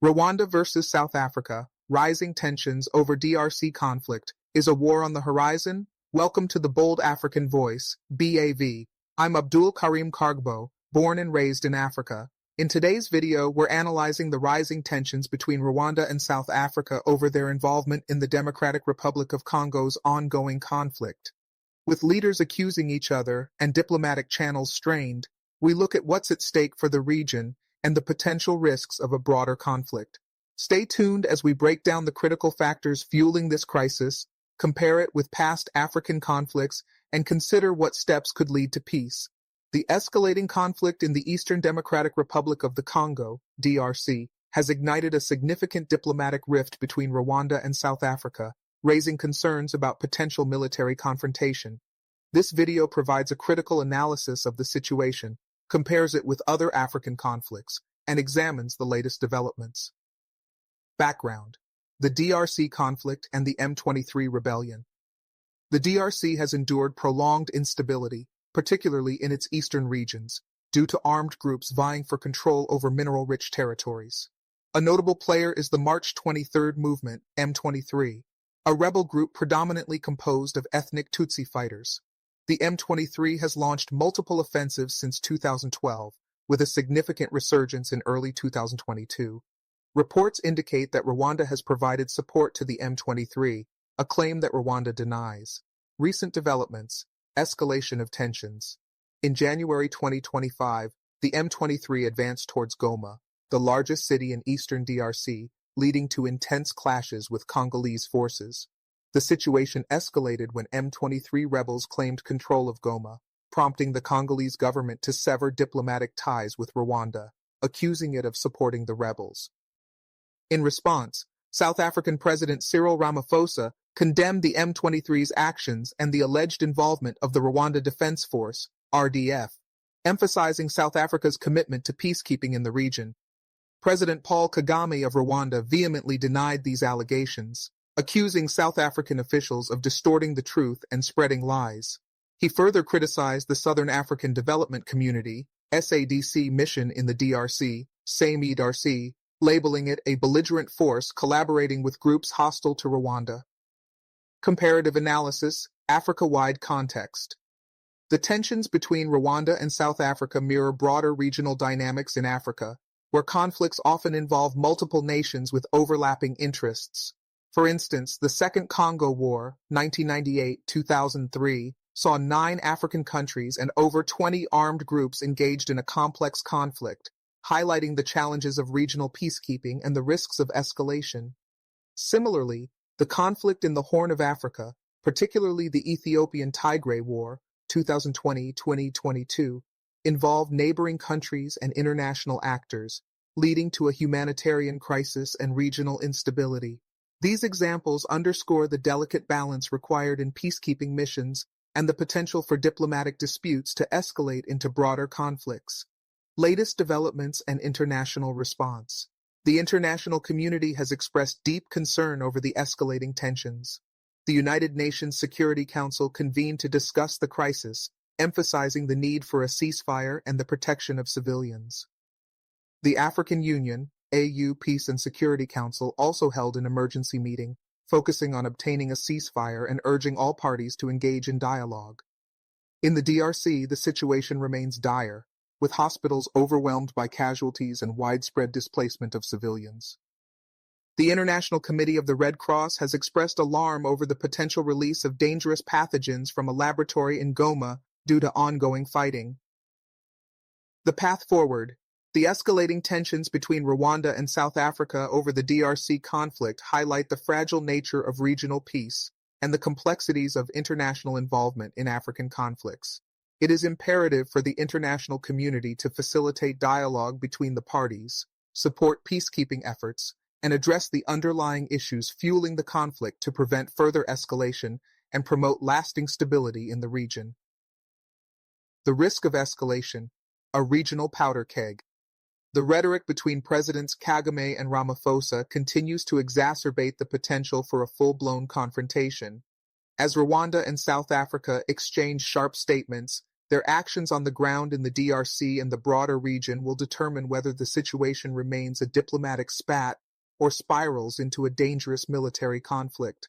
Rwanda versus South Africa, rising tensions over DRC conflict. Is a war on the horizon? Welcome to the Bold African Voice, BAV. I'm Abdul Karim Kargbo, born and raised in Africa. In today's video, we're analyzing the rising tensions between Rwanda and South Africa over their involvement in the Democratic Republic of Congo's ongoing conflict. With leaders accusing each other and diplomatic channels strained, we look at what's at stake for the region and the potential risks of a broader conflict. Stay tuned as we break down the critical factors fueling this crisis, compare it with past African conflicts, and consider what steps could lead to peace. The escalating conflict in the Eastern Democratic Republic of the Congo, DRC, has ignited a significant diplomatic rift between Rwanda and South Africa, raising concerns about potential military confrontation. This video provides a critical analysis of the situation, compares it with other African conflicts, and examines the latest developments. Background: the DRC conflict and the M23 rebellion. The DRC has endured prolonged instability, particularly in its eastern regions, due to armed groups vying for control over mineral-rich territories. A notable player is the March 23rd movement, M23, a rebel group predominantly composed of ethnic Tutsi fighters. The M23 has launched multiple offensives since 2012, with a significant resurgence in early 2022. Reports indicate that Rwanda has provided support to the M23, a claim that Rwanda denies. Recent developments: escalation of tensions. In January 2025, the M23 advanced towards Goma, the largest city in eastern DRC, leading to intense clashes with Congolese forces. The situation escalated when M23 rebels claimed control of Goma, prompting the Congolese government to sever diplomatic ties with Rwanda, accusing it of supporting the rebels. In response, South African President Cyril Ramaphosa condemned the M23's actions and the alleged involvement of the Rwanda Defense Force, RDF, emphasizing South Africa's commitment to peacekeeping in the region. President Paul Kagame of Rwanda vehemently denied these allegations, accusing South African officials of distorting the truth and spreading lies. He further criticized the Southern African Development Community, SADC mission in the DRC, SAME-DRC, labeling it a belligerent force collaborating with groups hostile to Rwanda. Comparative analysis: Africa-wide context. The tensions between Rwanda and South Africa mirror broader regional dynamics in Africa, where conflicts often involve multiple nations with overlapping interests. For instance, the Second Congo War, 1998-2003, saw 9 African countries and over 20 armed groups engaged in a complex conflict, highlighting the challenges of regional peacekeeping and the risks of escalation. Similarly, the conflict in the Horn of Africa, particularly the Ethiopian Tigray War, 2020-2022, involved neighboring countries and international actors, leading to a humanitarian crisis and regional instability. These examples underscore the delicate balance required in peacekeeping missions and the potential for diplomatic disputes to escalate into broader conflicts. Latest developments and international response. The international community has expressed deep concern over the escalating tensions. The United Nations Security Council convened to discuss the crisis, emphasizing the need for a ceasefire and the protection of civilians. The African Union, AU Peace and Security Council also held an emergency meeting, focusing on obtaining a ceasefire and urging all parties to engage in dialogue. In the DRC, the situation remains dire, with hospitals overwhelmed by casualties and widespread displacement of civilians. The International Committee of the Red Cross has expressed alarm over the potential release of dangerous pathogens from a laboratory in Goma due to ongoing fighting. The path forward. The escalating tensions between Rwanda and South Africa over the DRC conflict highlight the fragile nature of regional peace and the complexities of international involvement in African conflicts. It is imperative for the international community to facilitate dialogue between the parties, support peacekeeping efforts, and address the underlying issues fueling the conflict to prevent further escalation and promote lasting stability in the region. The risk of escalation: a regional powder keg. The rhetoric between Presidents Kagame and Ramaphosa continues to exacerbate the potential for a full-blown confrontation. As Rwanda and South Africa exchange sharp statements, Their actions on the ground in the DRC and the broader region will determine whether the situation remains a diplomatic spat or spirals into a dangerous military conflict.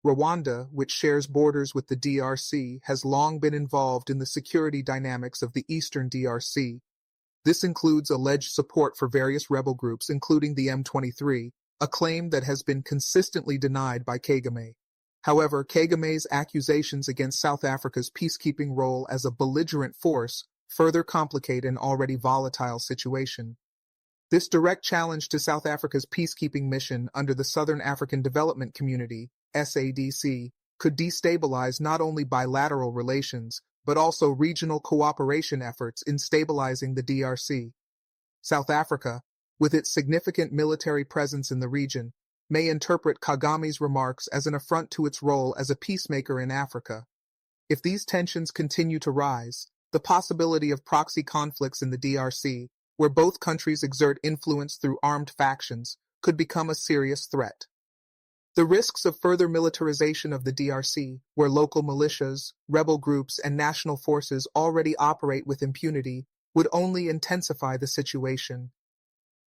Rwanda, which shares borders with the DRC, has long been involved in the security dynamics of the eastern DRC. This includes alleged support for various rebel groups, including the M23, a claim that has been consistently denied by Kagame. However, Kagame's accusations against South Africa's peacekeeping role as a belligerent force further complicate an already volatile situation. This direct challenge to South Africa's peacekeeping mission under the Southern African Development Community, SADC, could destabilize not only bilateral relations, but also regional cooperation efforts in stabilizing the DRC. South Africa, with its significant military presence in the region, may interpret Kagame's remarks as an affront to its role as a peacemaker in Africa. If these tensions continue to rise, the possibility of proxy conflicts in the DRC, where both countries exert influence through armed factions, could become a serious threat. The risks of further militarization of the DRC, where local militias, rebel groups, and national forces already operate with impunity, would only intensify the situation.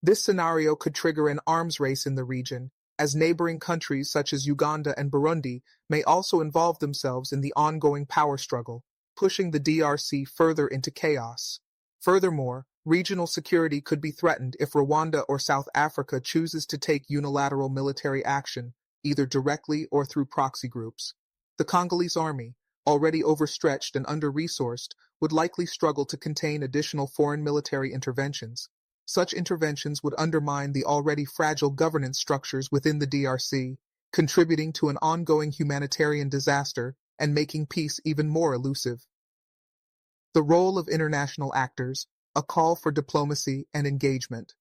This scenario could trigger an arms race in the region, as neighboring countries such as Uganda and Burundi may also involve themselves in the ongoing power struggle, pushing the DRC further into chaos. Furthermore, regional security could be threatened if Rwanda or South Africa chooses to take unilateral military action, either directly or through proxy groups. The Congolese army, already overstretched and under-resourced, would likely struggle to contain additional foreign military interventions. Such interventions would undermine the already fragile governance structures within the DRC, contributing to an ongoing humanitarian disaster and making peace even more elusive. The role of international actors, a call for diplomacy and engagement.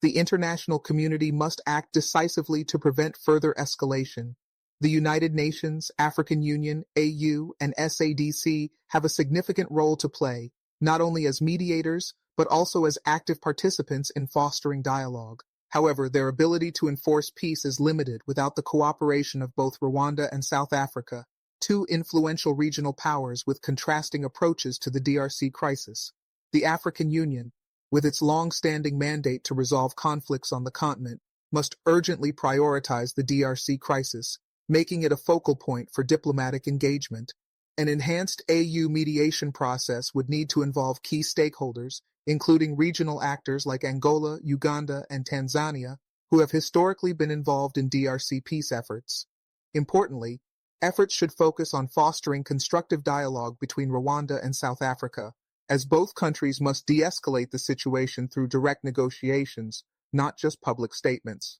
The international community must act decisively to prevent further escalation. The United Nations, African Union, AU, and SADC have a significant role to play, not only as mediators, but also as active participants in fostering dialogue. However, their ability to enforce peace is limited without the cooperation of both Rwanda and South Africa, two influential regional powers with contrasting approaches to the DRC crisis. The African Union, with its long-standing mandate to resolve conflicts on the continent, must urgently prioritize the DRC crisis, making it a focal point for diplomatic engagement. An enhanced AU mediation process would need to involve key stakeholders, including regional actors like Angola, Uganda, and Tanzania, who have historically been involved in DRC peace efforts. Importantly, efforts should focus on fostering constructive dialogue between Rwanda and South Africa, as both countries must de-escalate the situation through direct negotiations, not just public statements.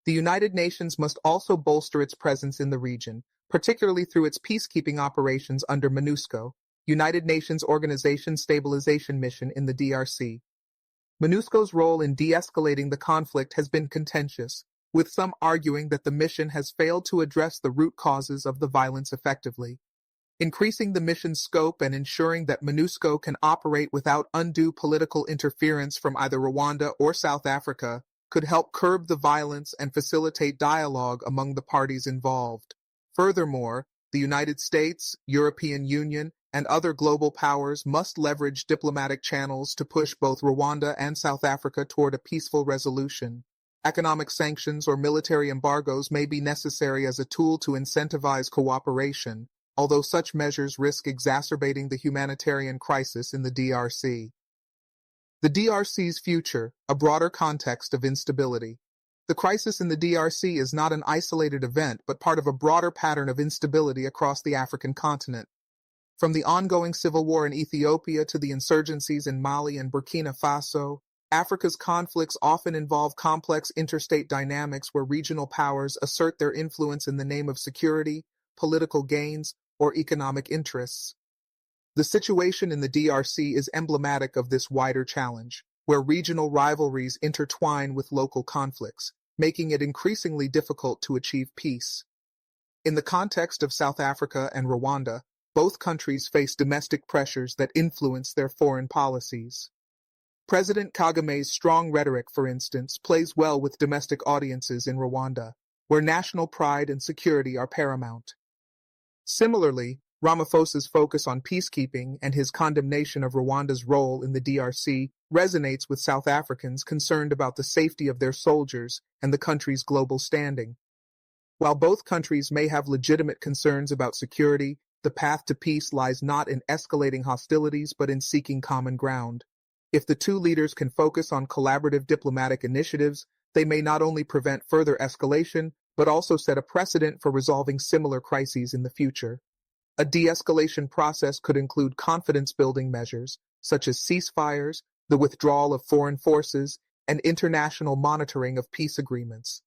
The United Nations must also bolster its presence in the region, particularly through its peacekeeping operations under MONUSCO, United Nations Organization Stabilization Mission in the DRC. MONUSCO's role in de-escalating the conflict has been contentious, with some arguing that the mission has failed to address the root causes of the violence effectively. Increasing the mission's scope and ensuring that MONUSCO can operate without undue political interference from either Rwanda or South Africa could help curb the violence and facilitate dialogue among the parties involved. Furthermore, the United States, European Union, and other global powers must leverage diplomatic channels to push both Rwanda and South Africa toward a peaceful resolution. Economic sanctions or military embargoes may be necessary as a tool to incentivize cooperation, although such measures risk exacerbating the humanitarian crisis in the DRC. The DRC's future, a broader context of instability. The crisis in the DRC is not an isolated event, but part of a broader pattern of instability across the African continent. From the ongoing civil war in Ethiopia to the insurgencies in Mali and Burkina Faso, Africa's conflicts often involve complex interstate dynamics where regional powers assert their influence in the name of security, political gains, or economic interests. The situation in the DRC is emblematic of this wider challenge, where regional rivalries intertwine with local conflicts, making it increasingly difficult to achieve peace. In the context of South Africa and Rwanda, both countries face domestic pressures that influence their foreign policies. President Kagame's strong rhetoric, for instance, plays well with domestic audiences in Rwanda, where national pride and security are paramount. Similarly, Ramaphosa's focus on peacekeeping and his condemnation of Rwanda's role in the DRC resonates with South Africans concerned about the safety of their soldiers and the country's global standing. While both countries may have legitimate concerns about security, the path to peace lies not in escalating hostilities but in seeking common ground. If the two leaders can focus on collaborative diplomatic initiatives, they may not only prevent further escalation, but also set a precedent for resolving similar crises in the future. A de-escalation process could include confidence-building measures, such as ceasefires, the withdrawal of foreign forces, and international monitoring of peace agreements.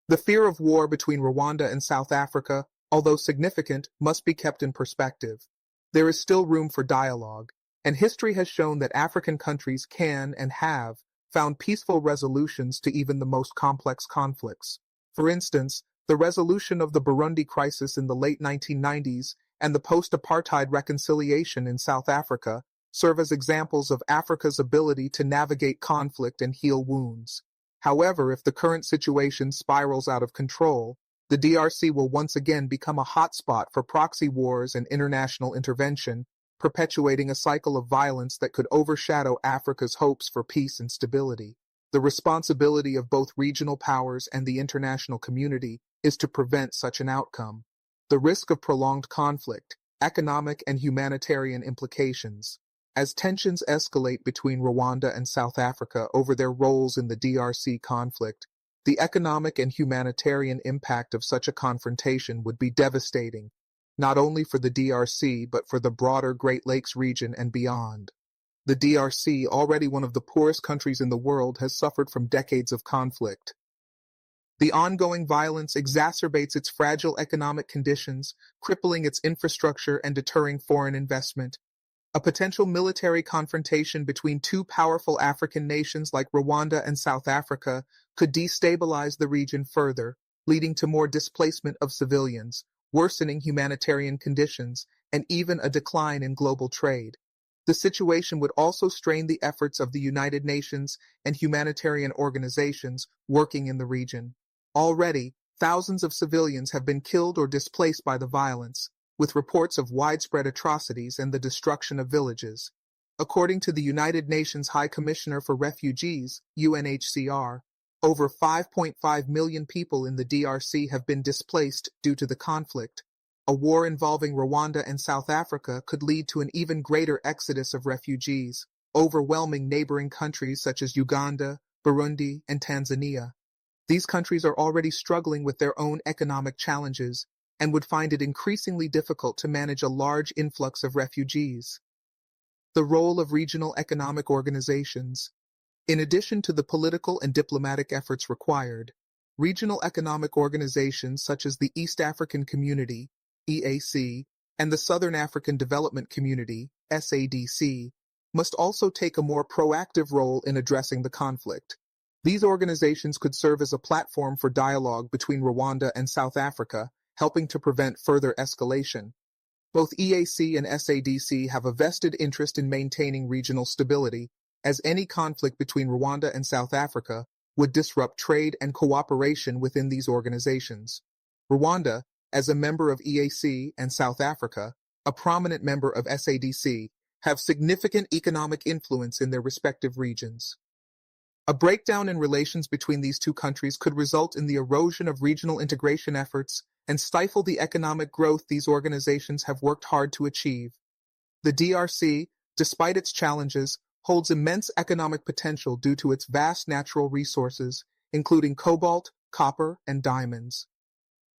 The fear of war between Rwanda and South Africa, although significant, must be kept in perspective. There is still room for dialogue, and history has shown that African countries can and have found peaceful resolutions to even the most complex conflicts. For instance, the resolution of the Burundi crisis in the late 1990s and the post-apartheid reconciliation in South Africa serve as examples of Africa's ability to navigate conflict and heal wounds. However, if the current situation spirals out of control, the DRC will once again become a hotspot for proxy wars and international intervention, perpetuating a cycle of violence that could overshadow Africa's hopes for peace and stability. The responsibility of both regional powers and the international community is to prevent such an outcome. The risk of prolonged conflict, economic and humanitarian implications. As tensions escalate between Rwanda and South Africa over their roles in the DRC conflict, the economic and humanitarian impact of such a confrontation would be devastating, not only for the DRC but for the broader Great Lakes region and beyond. The DRC, already one of the poorest countries in the world, has suffered from decades of conflict. The ongoing violence exacerbates its fragile economic conditions, crippling its infrastructure and deterring foreign investment. A potential military confrontation between two powerful African nations like Rwanda and South Africa could destabilize the region further, leading to more displacement of civilians, worsening humanitarian conditions, and even a decline in global trade. The situation would also strain the efforts of the United Nations and humanitarian organizations working in the region. Already, thousands of civilians have been killed or displaced by the violence, with reports of widespread atrocities and the destruction of villages. According to the United Nations High Commissioner for Refugees, UNHCR, over 5.5 million people in the DRC have been displaced due to the conflict. A war involving Rwanda and South Africa could lead to an even greater exodus of refugees, overwhelming neighboring countries such as Uganda, Burundi, and Tanzania. These countries are already struggling with their own economic challenges and would find it increasingly difficult to manage a large influx of refugees. The role of regional economic organizations. In addition to the political and diplomatic efforts required, regional economic organizations such as the East African Community, EAC, and the Southern African Development Community, SADC, must also take a more proactive role in addressing the conflict. These organizations could serve as a platform for dialogue between Rwanda and South Africa, helping to prevent further escalation. Both EAC and SADC have a vested interest in maintaining regional stability, as any conflict between Rwanda and South Africa would disrupt trade and cooperation within these organizations. Rwanda, as a member of EAC, and South Africa, a prominent member of SADC, have significant economic influence in their respective regions. A breakdown in relations between these two countries could result in the erosion of regional integration efforts and stifle the economic growth these organizations have worked hard to achieve. The DRC, despite its challenges, holds immense economic potential due to its vast natural resources, including cobalt, copper, and diamonds.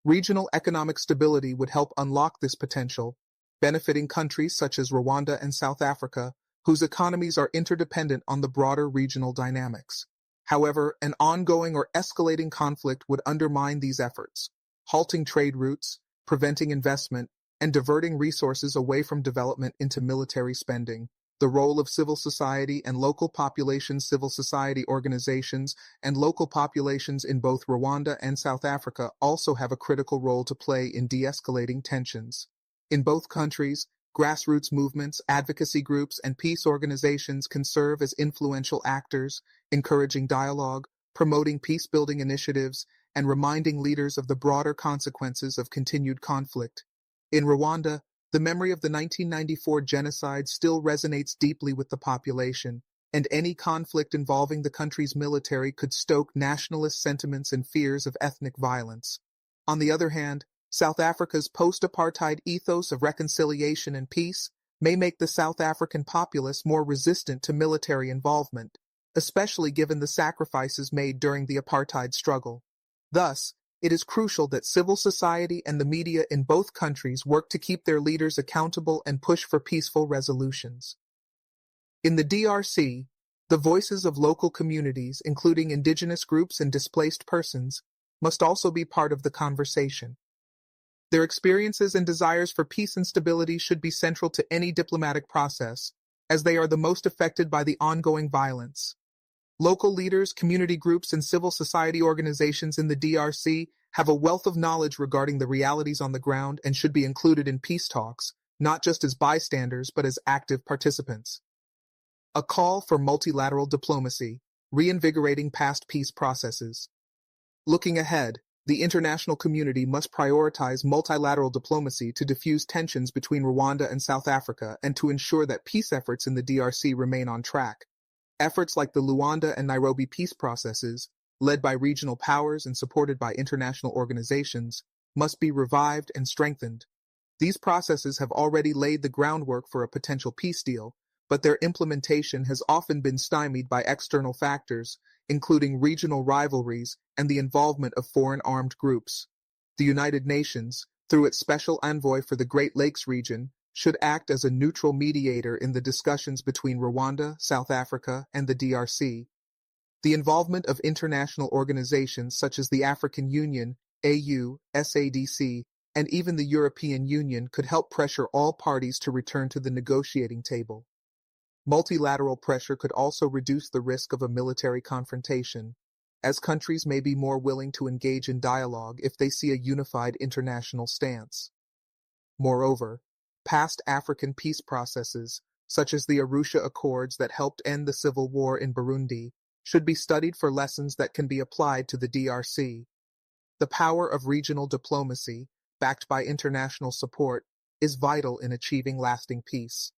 Regional economic stability would help unlock this potential, benefiting countries such as Rwanda and South Africa, whose economies are interdependent on the broader regional dynamics. However, an ongoing or escalating conflict would undermine these efforts, halting trade routes, preventing investment, and diverting resources away from development into military spending. The role of civil society and local populations, civil society organizations, and local populations in both Rwanda and South Africa also have a critical role to play in de-escalating tensions. In both countries, grassroots movements, advocacy groups, and peace organizations can serve as influential actors, encouraging dialogue, promoting peace-building initiatives, and reminding leaders of the broader consequences of continued conflict. In Rwanda, The memory of the 1994 genocide still resonates deeply with the population, and any conflict involving the country's military could stoke nationalist sentiments and fears of ethnic violence. On the other hand, South Africa's post-apartheid ethos of reconciliation and peace may make the South African populace more resistant to military involvement, especially given the sacrifices made during the apartheid struggle. Thus, it is crucial that civil society and the media in both countries work to keep their leaders accountable and push for peaceful resolutions. In the DRC, the voices of local communities, including indigenous groups and displaced persons, must also be part of the conversation. Their experiences and desires for peace and stability should be central to any diplomatic process, as they are the most affected by the ongoing violence. Local leaders, community groups, and civil society organizations in the DRC have a wealth of knowledge regarding the realities on the ground and should be included in peace talks, not just as bystanders but as active participants. A call for multilateral diplomacy, reinvigorating past peace processes. Looking ahead, the international community must prioritize multilateral diplomacy to diffuse tensions between Rwanda and South Africa and to ensure that peace efforts in the DRC remain on track. Efforts like the Luanda and Nairobi peace processes, led by regional powers and supported by international organizations, must be revived and strengthened. These processes have already laid the groundwork for a potential peace deal, but their implementation has often been stymied by external factors, including regional rivalries and the involvement of foreign armed groups. The United Nations, through its special envoy for the Great Lakes region, should act as a neutral mediator in the discussions between Rwanda, South Africa, and the DRC. The involvement of international organizations such as the African Union, AU, SADC, and even the European Union could help pressure all parties to return to the negotiating table. Multilateral pressure could also reduce the risk of a military confrontation, as countries may be more willing to engage in dialogue if they see a unified international stance. Moreover, past African peace processes, such as the Arusha Accords that helped end the civil war in Burundi, should be studied for lessons that can be applied to the DRC. The power of regional diplomacy, backed by international support, is vital in achieving lasting peace.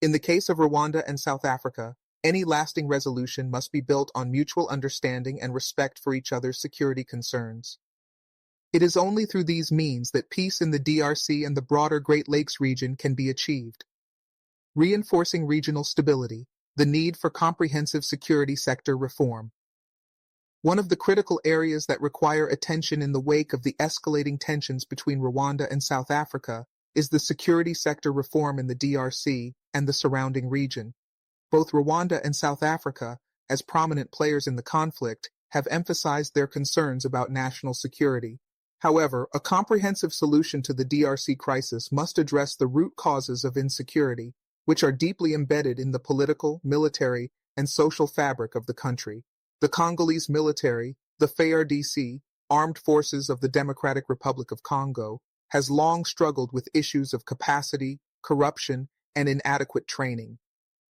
In the case of Rwanda and South Africa, any lasting resolution must be built on mutual understanding and respect for each other's security concerns. It is only through these means that peace in the DRC and the broader Great Lakes region can be achieved. Reinforcing regional stability, the need for comprehensive security sector reform. One of the critical areas that require attention in the wake of the escalating tensions between Rwanda and South Africa is the security sector reform in the DRC and the surrounding region. Both Rwanda and South Africa, as prominent players in the conflict, have emphasized their concerns about national security. However, a comprehensive solution to the DRC crisis must address the root causes of insecurity, which are deeply embedded in the political, military, and social fabric of the country. The Congolese military, the FARDC, Armed Forces of the Democratic Republic of Congo, has long struggled with issues of capacity, corruption, and inadequate training.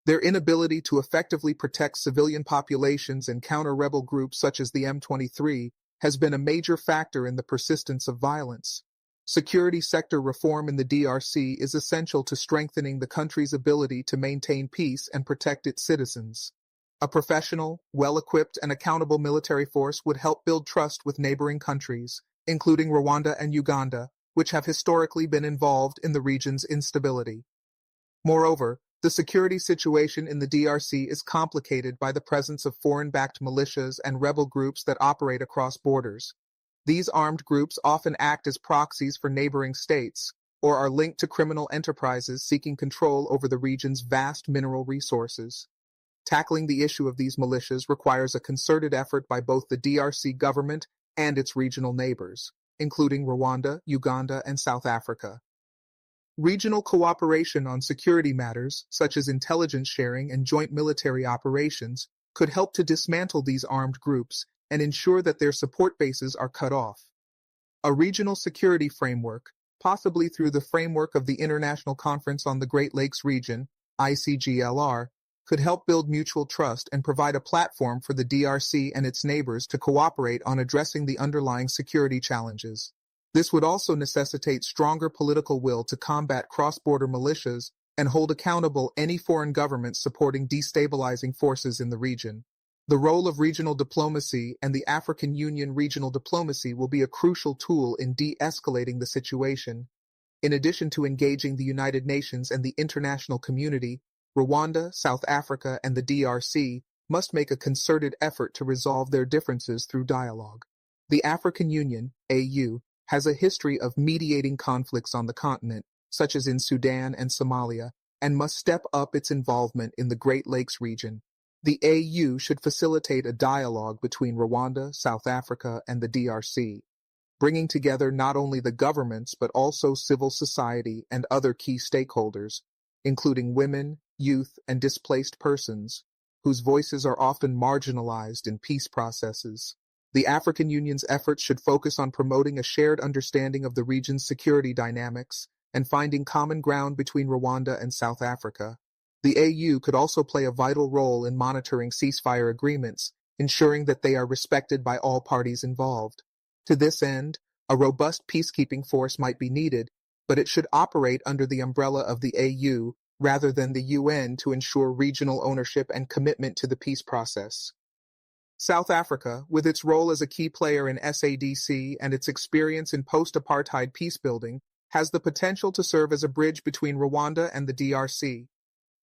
Their inability to effectively protect civilian populations and counter rebel groups such as the M23 has been a major factor in the persistence of violence. Security sector reform in the DRC is essential to strengthening the country's ability to maintain peace and protect its citizens. A professional, well-equipped, and accountable military force would help build trust with neighboring countries, including Rwanda and Uganda, which have historically been involved in the region's instability. Moreover, the security situation in the DRC is complicated by the presence of foreign-backed militias and rebel groups that operate across borders. These armed groups often act as proxies for neighboring states, or are linked to criminal enterprises seeking control over the region's vast mineral resources. Tackling the issue of these militias requires a concerted effort by both the DRC government and its regional neighbors, including Rwanda, Uganda, and South Africa. Regional cooperation on security matters, such as intelligence sharing and joint military operations, could help to dismantle these armed groups and ensure that their support bases are cut off. A regional security framework, possibly through the framework of the International Conference on the Great Lakes Region, ICGLR, could help build mutual trust and provide a platform for the DRC and its neighbors to cooperate on addressing the underlying security challenges. This would also necessitate stronger political will to combat cross-border militias and hold accountable any foreign governments supporting destabilizing forces in the region. The role of regional diplomacy and the African Union regional diplomacy will be a crucial tool in de-escalating the situation. In addition to engaging the United Nations and the international community, Rwanda, South Africa, and the DRC must make a concerted effort to resolve their differences through dialogue. The African Union, AU, has a history of mediating conflicts on the continent, such as in Sudan and Somalia, and must step up its involvement in the Great Lakes region. The AU should facilitate a dialogue between Rwanda, South Africa, and the DRC, bringing together not only the governments but also civil society and other key stakeholders, including women, youth, and displaced persons, whose voices are often marginalized in peace processes. The African Union's efforts should focus on promoting a shared understanding of the region's security dynamics and finding common ground between Rwanda and South Africa. The AU could also play a vital role in monitoring ceasefire agreements, ensuring that they are respected by all parties involved. To this end, a robust peacekeeping force might be needed, but it should operate under the umbrella of the AU rather than the UN to ensure regional ownership and commitment to the peace process. South Africa, with its role as a key player in SADC and its experience in post-apartheid peacebuilding, has the potential to serve as a bridge between Rwanda and the DRC.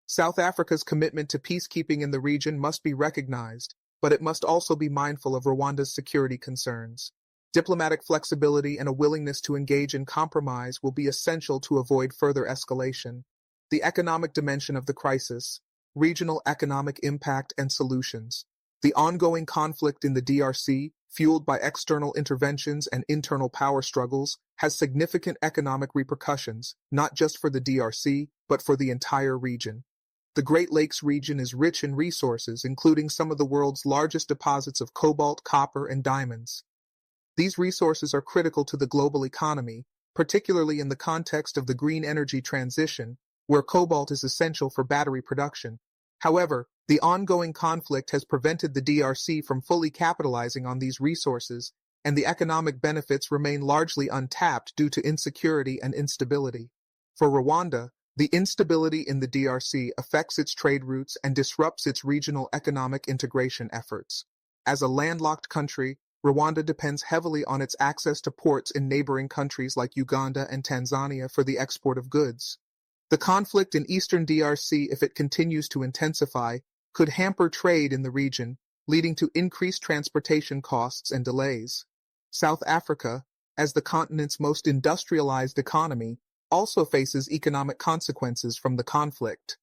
South Africa's commitment to peacekeeping in the region must be recognized, but it must also be mindful of Rwanda's security concerns. Diplomatic flexibility and a willingness to engage in compromise will be essential to avoid further escalation. The economic dimension of the crisis, regional economic impact and solutions. The ongoing conflict in the DRC, fueled by external interventions and internal power struggles, has significant economic repercussions, not just for the DRC, but for the entire region. The Great Lakes region is rich in resources, including some of the world's largest deposits of cobalt, copper, and diamonds. These resources are critical to the global economy, particularly in the context of the green energy transition, where cobalt is essential for battery production. However, the ongoing conflict has prevented the DRC from fully capitalizing on these resources, and the economic benefits remain largely untapped due to insecurity and instability. For Rwanda, the instability in the DRC affects its trade routes and disrupts its regional economic integration efforts. As a landlocked country, Rwanda depends heavily on its access to ports in neighboring countries like Uganda and Tanzania for the export of goods. The conflict in eastern DRC, if it continues to intensify, could hamper trade in the region, leading to increased transportation costs and delays. South Africa, as the continent's most industrialized economy, also faces economic consequences from the conflict.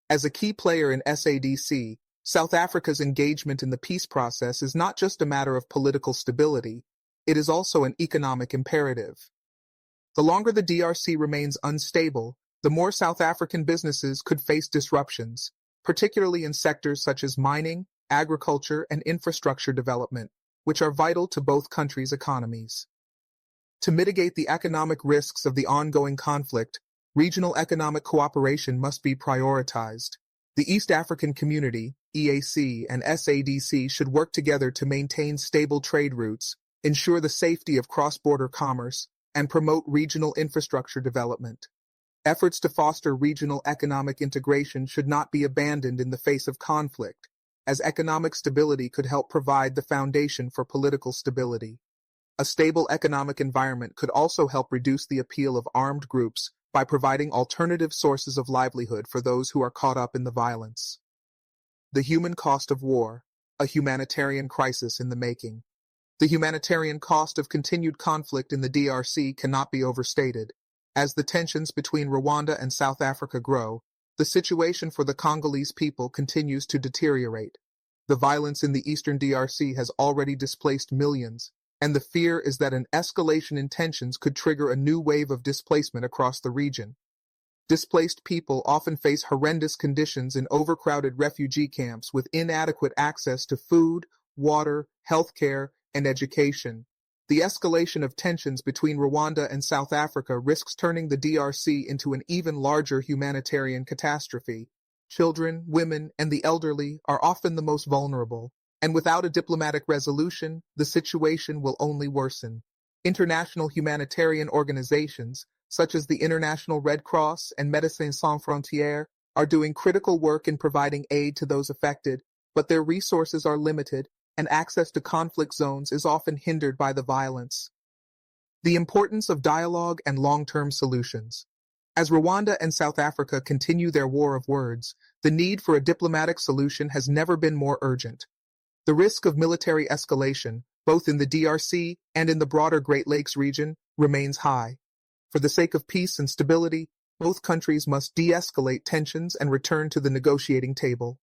As a key player in SADC, South Africa's engagement in the peace process is not just a matter of political stability, it is also an economic imperative. The longer the DRC remains unstable, the more South African businesses could face disruptions, particularly in sectors such as mining, agriculture, and infrastructure development, which are vital to both countries' economies. To mitigate the economic risks of the ongoing conflict, regional economic cooperation must be prioritized. The East African Community, EAC, and SADC should work together to maintain stable trade routes, ensure the safety of cross-border commerce, and promote regional infrastructure development. Efforts to foster regional economic integration should not be abandoned in the face of conflict, as economic stability could help provide the foundation for political stability. A stable economic environment could also help reduce the appeal of armed groups by providing alternative sources of livelihood for those who are caught up in the violence. The human cost of war, a humanitarian crisis in the making. The humanitarian cost of continued conflict in the DRC cannot be overstated. As the tensions between Rwanda and South Africa grow, the situation for the Congolese people continues to deteriorate. The violence in the eastern DRC has already displaced millions, and the fear is that an escalation in tensions could trigger a new wave of displacement across the region. Displaced people often face horrendous conditions in overcrowded refugee camps with inadequate access to food, water, healthcare, and education. The escalation of tensions between Rwanda and South Africa risks turning the DRC into an even larger humanitarian catastrophe. Children, women, and the elderly are often the most vulnerable, and without a diplomatic resolution, the situation will only worsen. International humanitarian organizations, such as the International Red Cross and Médecins Sans Frontières, are doing critical work in providing aid to those affected, but their resources are limited, and access to conflict zones is often hindered by the violence. The importance of dialogue and long-term solutions. As Rwanda and South Africa continue their war of words, the need for a diplomatic solution has never been more urgent. The risk of military escalation, both in the DRC and in the broader Great Lakes region, remains high. For the sake of peace and stability, both countries must de-escalate tensions and return to the negotiating table.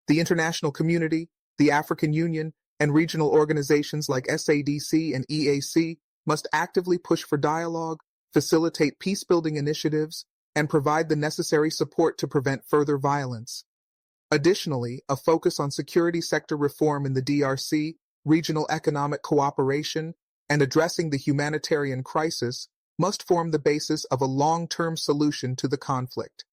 The international community, the African Union, and regional organizations like SADC and EAC must actively push for dialogue, facilitate peace-building initiatives, and provide the necessary support to prevent further violence. Additionally, a focus on security sector reform in the DRC, regional economic cooperation, and addressing the humanitarian crisis must form the basis of a long-term solution to the conflict.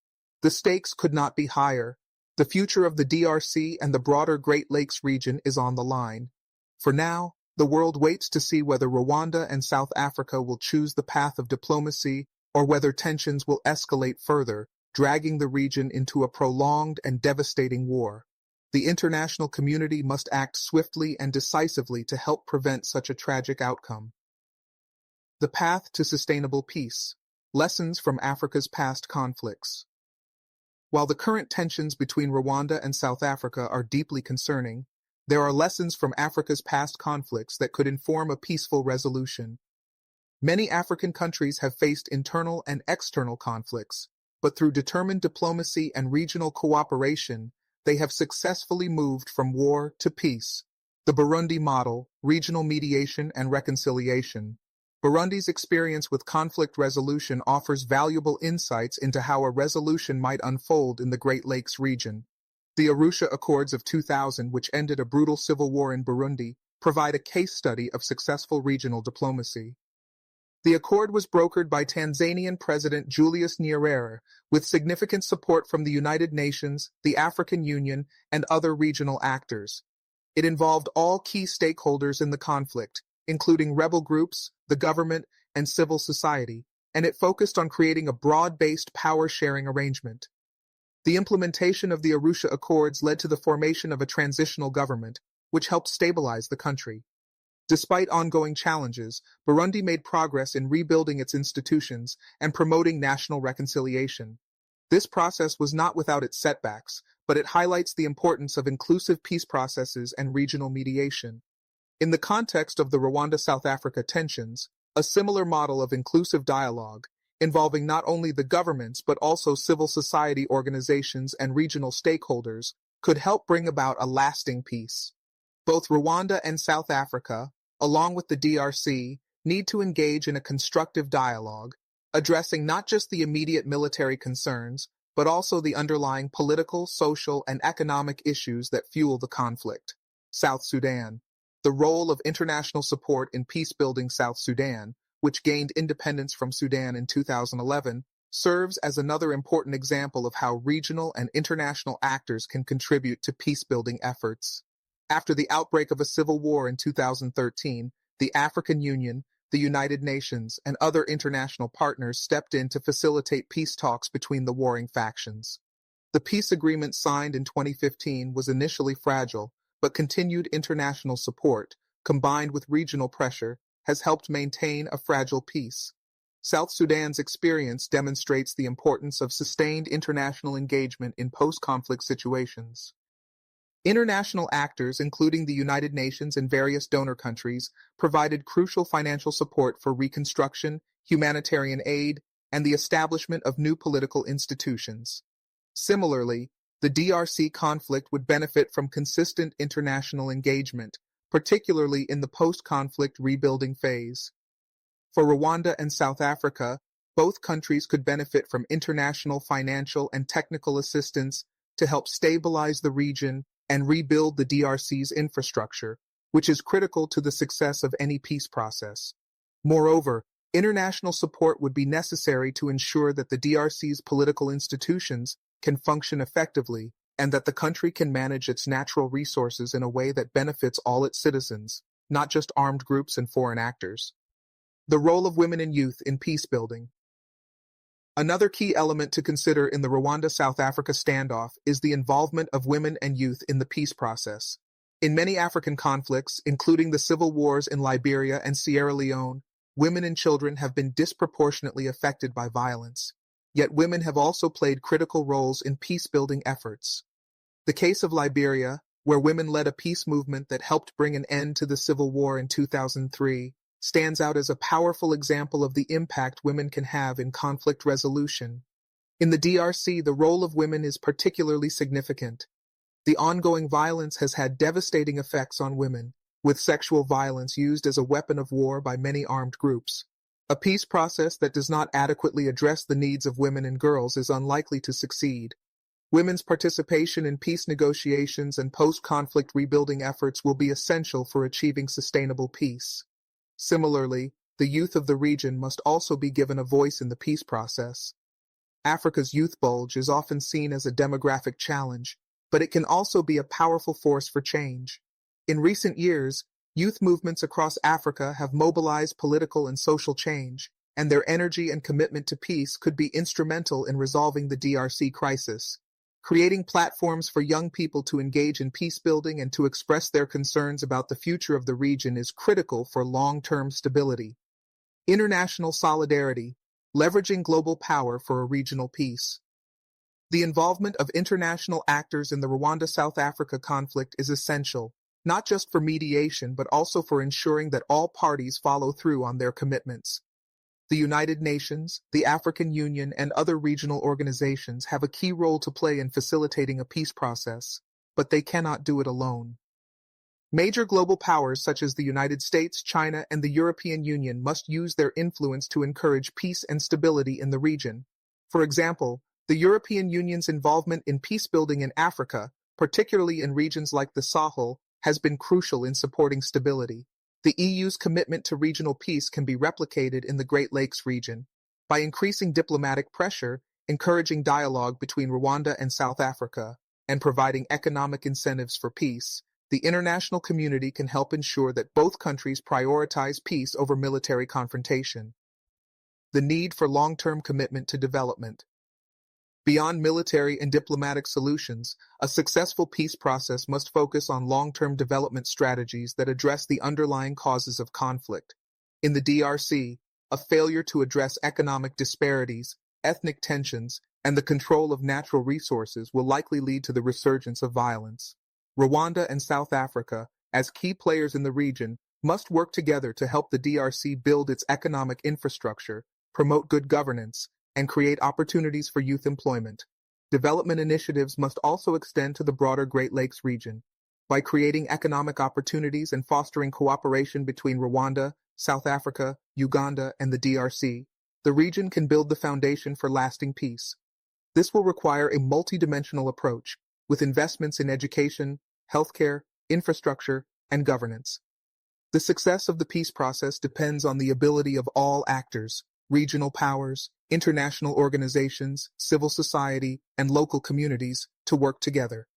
The stakes could not be higher. The future of the DRC and the broader Great Lakes region is on the line. For now, the world waits to see whether Rwanda and South Africa will choose the path of diplomacy or whether tensions will escalate further, dragging the region into a prolonged and devastating war. The international community must act swiftly and decisively to help prevent such a tragic outcome. The path to sustainable peace. Lessons from Africa's past conflicts. While the current tensions between Rwanda and South Africa are deeply concerning, there are lessons from Africa's past conflicts that could inform a peaceful resolution. Many African countries have faced internal and external conflicts, but through determined diplomacy and regional cooperation, they have successfully moved from war to peace. The Burundi model, regional mediation and reconciliation. Burundi's experience with conflict resolution offers valuable insights into how a resolution might unfold in the Great Lakes region. The Arusha Accords of 2000, which ended a brutal civil war in Burundi, provide a case study of successful regional diplomacy. The accord was brokered by Tanzanian President Julius Nyerere, with significant support from the United Nations, the African Union, and other regional actors. It involved all key stakeholders in the conflict, including rebel groups, the government, and civil society, and it focused on creating a broad-based power-sharing arrangement. The implementation of the Arusha Accords led to the formation of a transitional government, which helped stabilize the country. Despite ongoing challenges, Burundi made progress in rebuilding its institutions and promoting national reconciliation. This process was not without its setbacks, but it highlights the importance of inclusive peace processes and regional mediation. In the context of the Rwanda-South Africa tensions, a similar model of inclusive dialogue, involving not only the governments but also civil society organizations and regional stakeholders, could help bring about a lasting peace. Both Rwanda and South Africa, along with the DRC, need to engage in a constructive dialogue, addressing not just the immediate military concerns, but also the underlying political, social, and economic issues that fuel the conflict. South Sudan. The role of international support in peacebuilding South Sudan, which gained independence from Sudan in 2011, serves as another important example of how regional and international actors can contribute to peacebuilding efforts. After the outbreak of a civil war in 2013, the African Union, the United Nations, and other international partners stepped in to facilitate peace talks between the warring factions. The peace agreement signed in 2015 was initially fragile, but continued international support, combined with regional pressure, has helped maintain a fragile peace. South Sudan's experience demonstrates the importance of sustained international engagement in post-conflict situations. International actors, including the United Nations and various donor countries, provided crucial financial support for reconstruction, humanitarian aid, and the establishment of new political institutions. Similarly, the DRC conflict would benefit from consistent international engagement, particularly in the post-conflict rebuilding phase. For Rwanda and South Africa, both countries could benefit from international financial and technical assistance to help stabilize the region and rebuild the DRC's infrastructure, which is critical to the success of any peace process. Moreover, international support would be necessary to ensure that the DRC's political institutions can function effectively and that the country can manage its natural resources in a way that benefits all its citizens, not just armed groups and foreign actors. The role of women and youth in peacebuilding. Another key element to consider in the Rwanda-South Africa standoff is the involvement of women and youth in the peace process. In many African conflicts, including the civil wars in Liberia and Sierra Leone, women and children have been disproportionately affected by violence. Yet women have also played critical roles in peace-building efforts. The case of Liberia, where women led a peace movement that helped bring an end to the civil war in 2003, stands out as a powerful example of the impact women can have in conflict resolution. In the DRC, the role of women is particularly significant. The ongoing violence has had devastating effects on women, with sexual violence used as a weapon of war by many armed groups. A peace process that does not adequately address the needs of women and girls is unlikely to succeed. Women's participation in peace negotiations and post-conflict rebuilding efforts will be essential for achieving sustainable peace. Similarly, the youth of the region must also be given a voice in the peace process. Africa's youth bulge is often seen as a demographic challenge, but it can also be a powerful force for change. In recent years, youth movements across Africa have mobilized political and social change, and their energy and commitment to peace could be instrumental in resolving the DRC crisis. Creating platforms for young people to engage in peacebuilding and to express their concerns about the future of the region is critical for long-term stability. International solidarity, leveraging global power for a regional peace. The involvement of international actors in the Rwanda-South Africa conflict is essential, not just for mediation but also for ensuring that all parties follow through on their commitments. The United Nations, the African Union, and other regional organizations have a key role to play in facilitating a peace process, but they cannot do it alone. Major global powers such as the United States, China, and the European Union must use their influence to encourage peace and stability in the region. For example, the European Union's involvement in peacebuilding in Africa, particularly in regions like the Sahel, has been crucial in supporting stability. The EU's commitment to regional peace can be replicated in the Great Lakes region. By increasing diplomatic pressure, encouraging dialogue between Rwanda and South Africa, and providing economic incentives for peace, the international community can help ensure that both countries prioritize peace over military confrontation. The need for long-term commitment to development. Beyond military and diplomatic solutions, a successful peace process must focus on long-term development strategies that address the underlying causes of conflict. In the DRC, a failure to address economic disparities, ethnic tensions, and the control of natural resources will likely lead to the resurgence of violence. Rwanda and South Africa, as key players in the region, must work together to help the DRC build its economic infrastructure, promote good governance, and create opportunities for youth employment. Development initiatives must also extend to the broader Great Lakes region. By creating economic opportunities and fostering cooperation between Rwanda, South Africa, Uganda, and the DRC, the region can build the foundation for lasting peace. This will require a multidimensional approach, with investments in education, healthcare, infrastructure, and governance. The success of the peace process depends on the ability of all actors, regional powers, international organizations, civil society, and local communities to work together.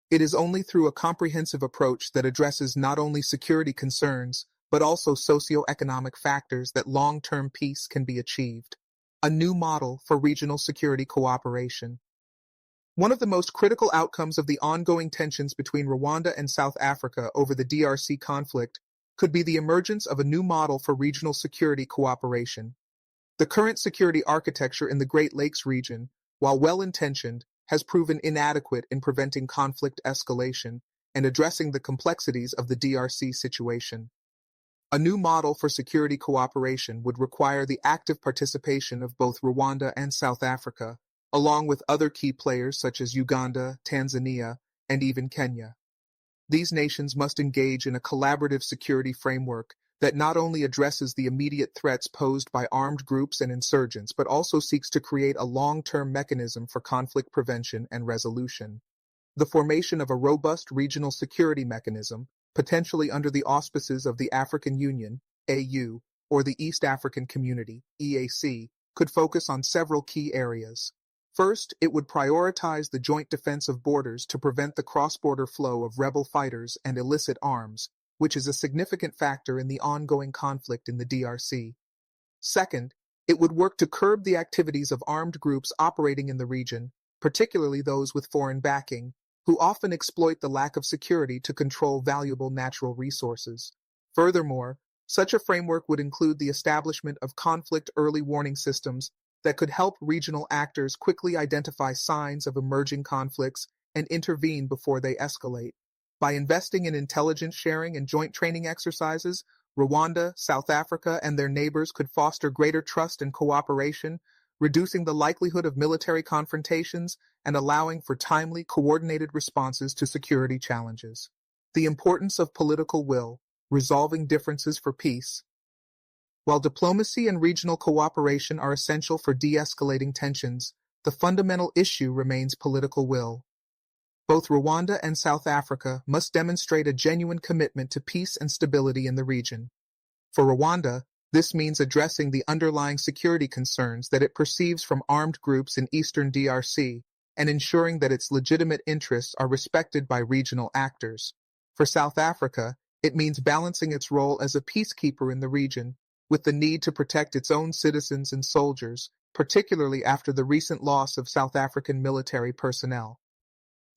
It is only through a comprehensive approach that addresses not only security concerns, but also socio-economic factors that long-term peace can be achieved. A new model for regional security cooperation. One of the most critical outcomes of the ongoing tensions between Rwanda and South Africa over the DRC conflict could be the emergence of a new model for regional security cooperation. The current security architecture in the Great Lakes region, while well-intentioned, has proven inadequate in preventing conflict escalation and addressing the complexities of the DRC situation. A new model for security cooperation would require the active participation of both Rwanda and South Africa, along with other key players such as Uganda, Tanzania, and even Kenya. These nations must engage in a collaborative security framework that not only addresses the immediate threats posed by armed groups and insurgents, but also seeks to create a long-term mechanism for conflict prevention and resolution. The formation of a robust regional security mechanism, potentially under the auspices of the African Union, AU, or the East African Community, EAC, could focus on several key areas. First, it would prioritize the joint defense of borders to prevent the cross-border flow of rebel fighters and illicit arms, which is a significant factor in the ongoing conflict in the DRC. Second, it would work to curb the activities of armed groups operating in the region, particularly those with foreign backing, who often exploit the lack of security to control valuable natural resources. Furthermore, such a framework would include the establishment of conflict early warning systems that could help regional actors quickly identify signs of emerging conflicts and intervene before they escalate. By investing in intelligence sharing and joint training exercises, Rwanda, South Africa, and their neighbors could foster greater trust and cooperation, reducing the likelihood of military confrontations and allowing for timely, coordinated responses to security challenges. The importance of political will, resolving differences for peace. While diplomacy and regional cooperation are essential for de-escalating tensions, the fundamental issue remains political will. Both Rwanda and South Africa must demonstrate a genuine commitment to peace and stability in the region. For Rwanda, this means addressing the underlying security concerns that it perceives from armed groups in eastern DRC and ensuring that its legitimate interests are respected by regional actors. For South Africa, it means balancing its role as a peacekeeper in the region with the need to protect its own citizens and soldiers, particularly after the recent loss of South African military personnel.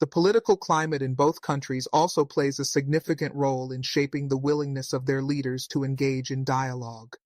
The political climate in both countries also plays a significant role in shaping the willingness of their leaders to engage in dialogue.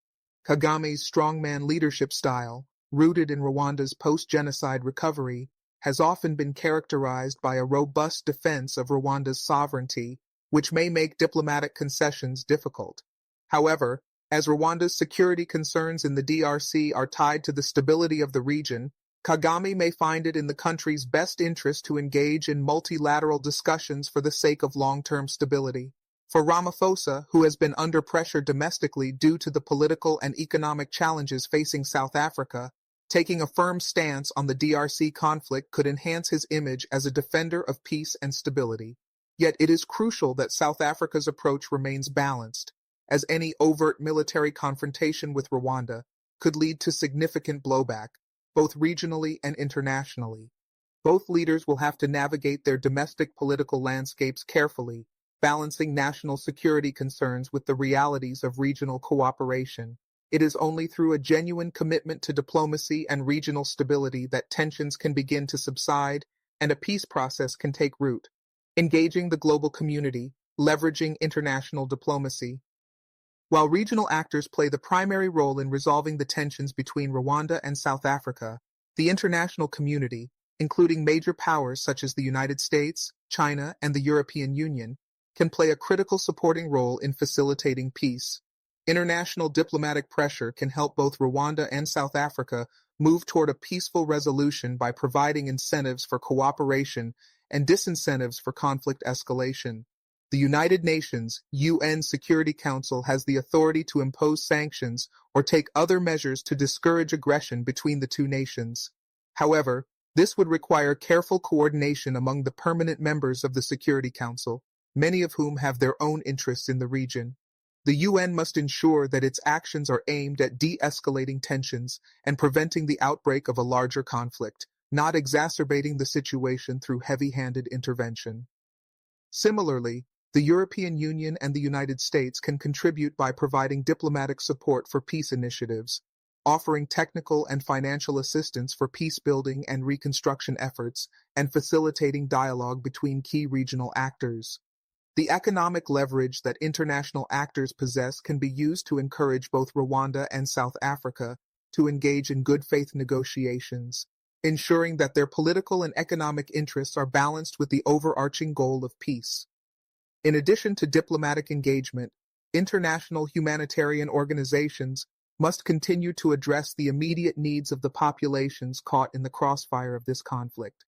Kagame's strongman leadership style, rooted in Rwanda's post-genocide recovery, has often been characterized by a robust defense of Rwanda's sovereignty, which may make diplomatic concessions difficult. However, as Rwanda's security concerns in the DRC are tied to the stability of the region, Kagame may find it in the country's best interest to engage in multilateral discussions for the sake of long-term stability. For Ramaphosa, who has been under pressure domestically due to the political and economic challenges facing South Africa, taking a firm stance on the DRC conflict could enhance his image as a defender of peace and stability. Yet it is crucial that South Africa's approach remains balanced, as any overt military confrontation with Rwanda could lead to significant blowback, both regionally and internationally. Both leaders will have to navigate their domestic political landscapes carefully, balancing national security concerns with the realities of regional cooperation. It is only through a genuine commitment to diplomacy and regional stability that tensions can begin to subside and a peace process can take root. Engaging the global community, leveraging international diplomacy. While regional actors play the primary role in resolving the tensions between Rwanda and South Africa, the international community, including major powers such as the United States, China, and the European Union, can play a critical supporting role in facilitating peace. International diplomatic pressure can help both Rwanda and South Africa move toward a peaceful resolution by providing incentives for cooperation and disincentives for conflict escalation. The United Nations UN Security Council has the authority to impose sanctions or take other measures to discourage aggression between the two nations. However, this would require careful coordination among the permanent members of the Security Council, many of whom have their own interests in the region. The UN must ensure that its actions are aimed at de-escalating tensions and preventing the outbreak of a larger conflict, not exacerbating the situation through heavy-handed intervention. Similarly, the European Union and the United States can contribute by providing diplomatic support for peace initiatives, offering technical and financial assistance for peacebuilding and reconstruction efforts, and facilitating dialogue between key regional actors. The economic leverage that international actors possess can be used to encourage both Rwanda and South Africa to engage in good faith negotiations, ensuring that their political and economic interests are balanced with the overarching goal of peace. In addition to diplomatic engagement, international humanitarian organizations must continue to address the immediate needs of the populations caught in the crossfire of this conflict.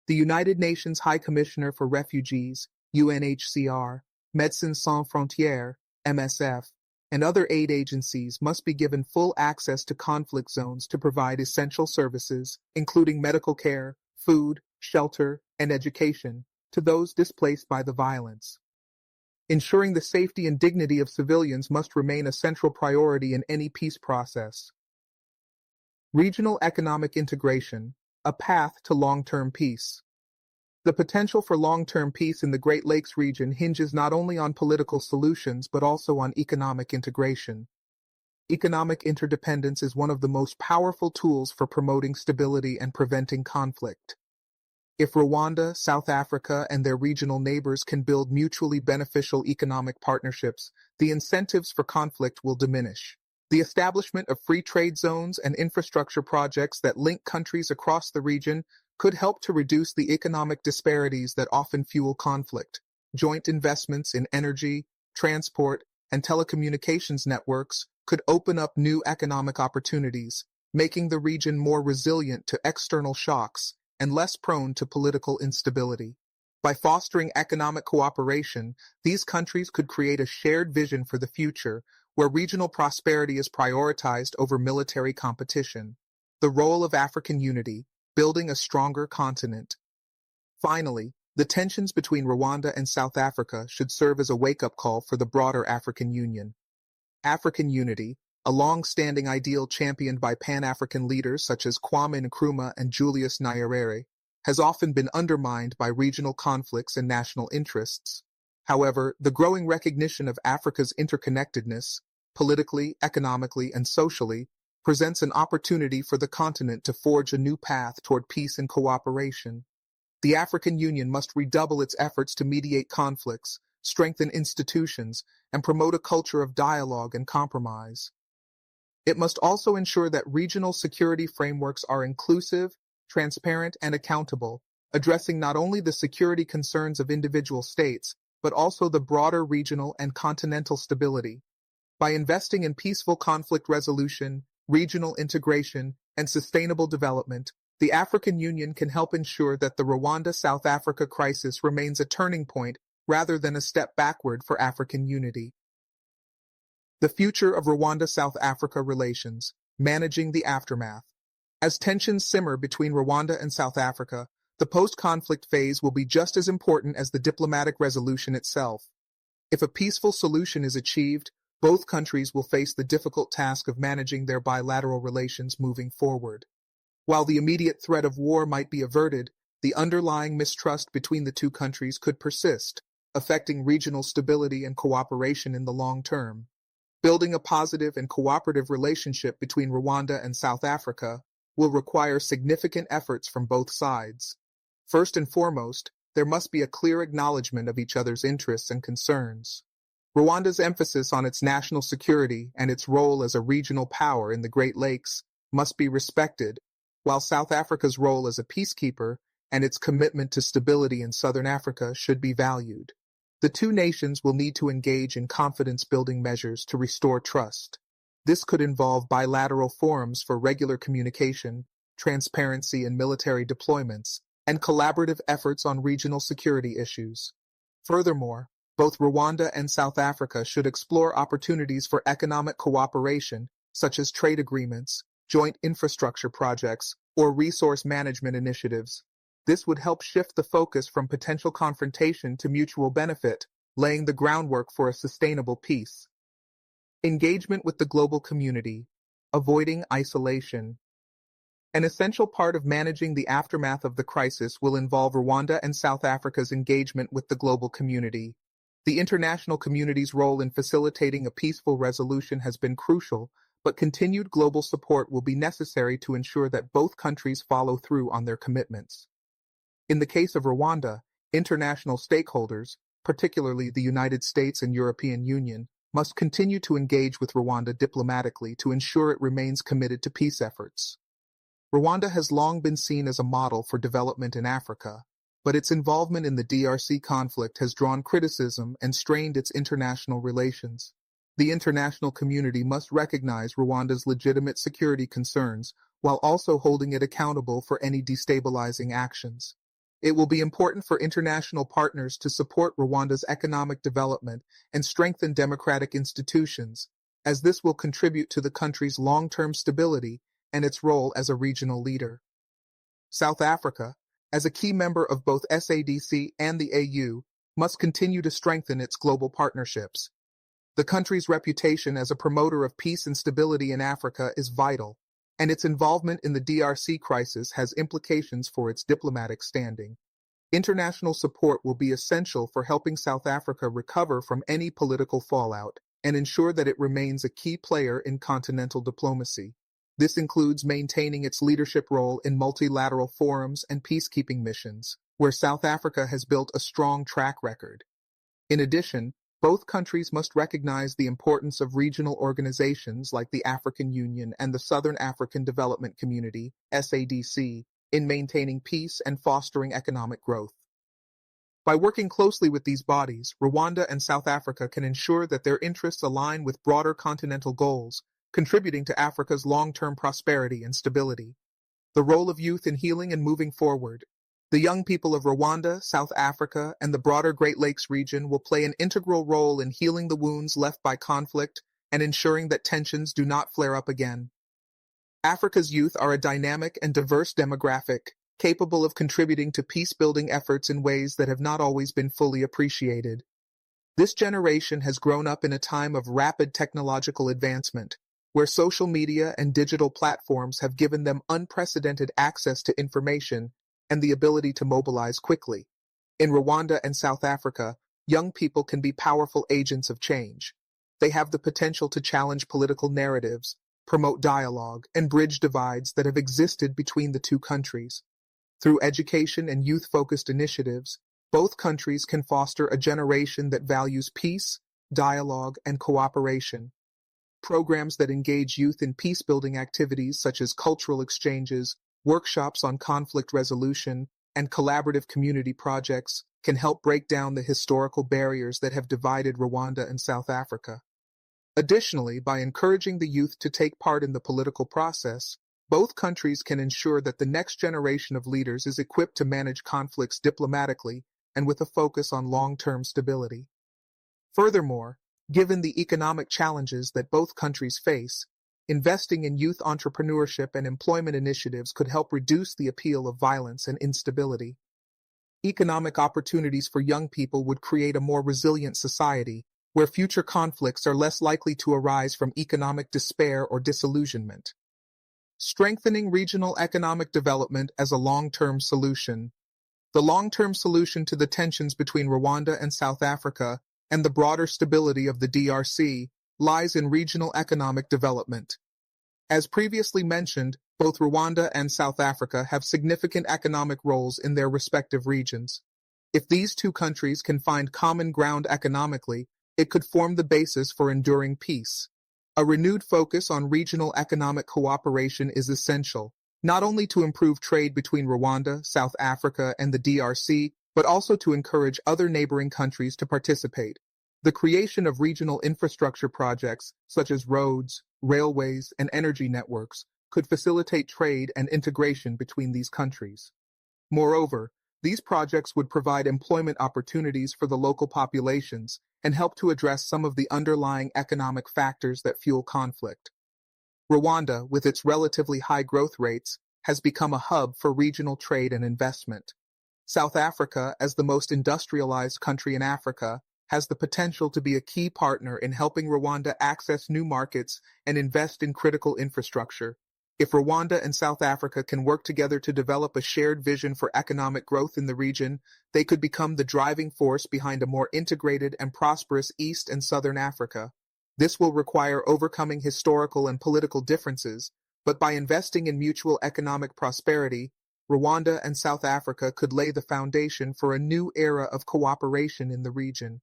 The United Nations High Commissioner for Refugees, UNHCR, Médecins Sans Frontières, MSF, and other aid agencies must be given full access to conflict zones to provide essential services, including medical care, food, shelter, and education, to those displaced by the violence. Ensuring the safety and dignity of civilians must remain a central priority in any peace process. Regional economic integration, a path to long-term peace. The potential for long-term peace in the Great Lakes region hinges not only on political solutions but also on economic integration. Economic interdependence is one of the most powerful tools for promoting stability and preventing conflict. If Rwanda, South Africa, and their regional neighbors can build mutually beneficial economic partnerships, the incentives for conflict will diminish. The establishment of free trade zones and infrastructure projects that link countries across the region could help to reduce the economic disparities that often fuel conflict. Joint investments in energy, transport, and telecommunications networks could open up new economic opportunities, making the region more resilient to external shocks and less prone to political instability. By fostering economic cooperation, these countries could create a shared vision for the future where regional prosperity is prioritized over military competition. The role of African unity, building a stronger continent. Finally, the tensions between Rwanda and South Africa should serve as a wake-up call for the broader African Union. African unity, a long-standing ideal championed by Pan-African leaders such as Kwame Nkrumah and Julius Nyerere, has often been undermined by regional conflicts and national interests. However, the growing recognition of Africa's interconnectedness, politically, economically, and socially, presents an opportunity for the continent to forge a new path toward peace and cooperation. The African Union must redouble its efforts to mediate conflicts, strengthen institutions, and promote a culture of dialogue and compromise. It must also ensure that regional security frameworks are inclusive, transparent, and accountable, addressing not only the security concerns of individual states, but also the broader regional and continental stability. By investing in peaceful conflict resolution, regional integration, and sustainable development, the African Union can help ensure that the Rwanda-South Africa crisis remains a turning point rather than a step backward for African unity. The future of Rwanda-South Africa relations, managing the aftermath. As tensions simmer between Rwanda and South Africa, the post-conflict phase will be just as important as the diplomatic resolution itself. If a peaceful solution is achieved, both countries will face the difficult task of managing their bilateral relations moving forward. While the immediate threat of war might be averted, the underlying mistrust between the two countries could persist, affecting regional stability and cooperation in the long term. Building a positive and cooperative relationship between Rwanda and South Africa will require significant efforts from both sides. First and foremost, there must be a clear acknowledgement of each other's interests and concerns. Rwanda's emphasis on its national security and its role as a regional power in the Great Lakes must be respected, while South Africa's role as a peacekeeper and its commitment to stability in Southern Africa should be valued. The two nations will need to engage in confidence-building measures to restore trust. This could involve bilateral forums for regular communication, transparency in military deployments, and collaborative efforts on regional security issues. Furthermore, both Rwanda and South Africa should explore opportunities for economic cooperation, such as trade agreements, joint infrastructure projects, or resource management initiatives. This would help shift the focus from potential confrontation to mutual benefit, laying the groundwork for a sustainable peace. Engagement with the global community, avoiding isolation. An essential part of managing the aftermath of the crisis will involve Rwanda and South Africa's engagement with the global community. The international community's role in facilitating a peaceful resolution has been crucial, but continued global support will be necessary to ensure that both countries follow through on their commitments. In the case of Rwanda, international stakeholders, particularly the United States and European Union, must continue to engage with Rwanda diplomatically to ensure it remains committed to peace efforts. Rwanda has long been seen as a model for development in Africa, but its involvement in the DRC conflict has drawn criticism and strained its international relations. The international community must recognize Rwanda's legitimate security concerns while also holding it accountable for any destabilizing actions. It will be important for international partners to support Rwanda's economic development and strengthen democratic institutions, as this will contribute to the country's long-term stability and its role as a regional leader. South Africa, as a key member of both SADC and the AU, must continue to strengthen its global partnerships. The country's reputation as a promoter of peace and stability in Africa is vital, and its involvement in the DRC crisis has implications for its diplomatic standing. International support will be essential for helping South Africa recover from any political fallout, and ensure that it remains a key player in continental diplomacy. This includes maintaining its leadership role in multilateral forums and peacekeeping missions, where South Africa has built a strong track record. In addition, both countries must recognize the importance of regional organizations like the African Union and the Southern African Development Community, SADC, in maintaining peace and fostering economic growth. By working closely with these bodies, Rwanda and South Africa can ensure that their interests align with broader continental goals, contributing to Africa's long-term prosperity and stability. The role of youth in healing and moving forward. The young people of Rwanda, South Africa, and the broader Great Lakes region will play an integral role in healing the wounds left by conflict and ensuring that tensions do not flare up again. Africa's youth are a dynamic and diverse demographic, capable of contributing to peace-building efforts in ways that have not always been fully appreciated. This generation has grown up in a time of rapid technological advancement, where social media and digital platforms have given them unprecedented access to information and the ability to mobilize quickly. In Rwanda and South Africa, young people can be powerful agents of change. They have the potential to challenge political narratives, promote dialogue, and bridge divides that have existed between the two countries. Through education and youth-focused initiatives, both countries can foster a generation that values peace, dialogue, and cooperation. Programs that engage youth in peace-building activities such as cultural exchanges, workshops on conflict resolution, and collaborative community projects can help break down the historical barriers that have divided Rwanda and South Africa. Additionally, by encouraging the youth to take part in the political process, both countries can ensure that the next generation of leaders is equipped to manage conflicts diplomatically and with a focus on long-term stability. Furthermore, given the economic challenges that both countries face, investing in youth entrepreneurship and employment initiatives could help reduce the appeal of violence and instability. Economic opportunities for young people would create a more resilient society, where future conflicts are less likely to arise from economic despair or disillusionment. Strengthening regional economic development as a long-term solution. The long-term solution to the tensions between Rwanda and South Africa and the broader stability of the DRC lies in regional economic development. As previously mentioned, both Rwanda and South Africa have significant economic roles in their respective regions. If these two countries can find common ground economically, it could form the basis for enduring peace. A renewed focus on regional economic cooperation is essential, not only to improve trade between Rwanda, South Africa, and the DRC, but also to encourage other neighboring countries to participate. The creation of regional infrastructure projects, such as roads, railways, and energy networks, could facilitate trade and integration between these countries. Moreover, these projects would provide employment opportunities for the local populations and help to address some of the underlying economic factors that fuel conflict. Rwanda, with its relatively high growth rates, has become a hub for regional trade and investment. South Africa, as the most industrialized country in Africa, has the potential to be a key partner in helping Rwanda access new markets and invest in critical infrastructure. If Rwanda and South Africa can work together to develop a shared vision for economic growth in the region, they could become the driving force behind a more integrated and prosperous East and Southern Africa. This will require overcoming historical and political differences, but by investing in mutual economic prosperity, Rwanda and South Africa could lay the foundation for a new era of cooperation in the region.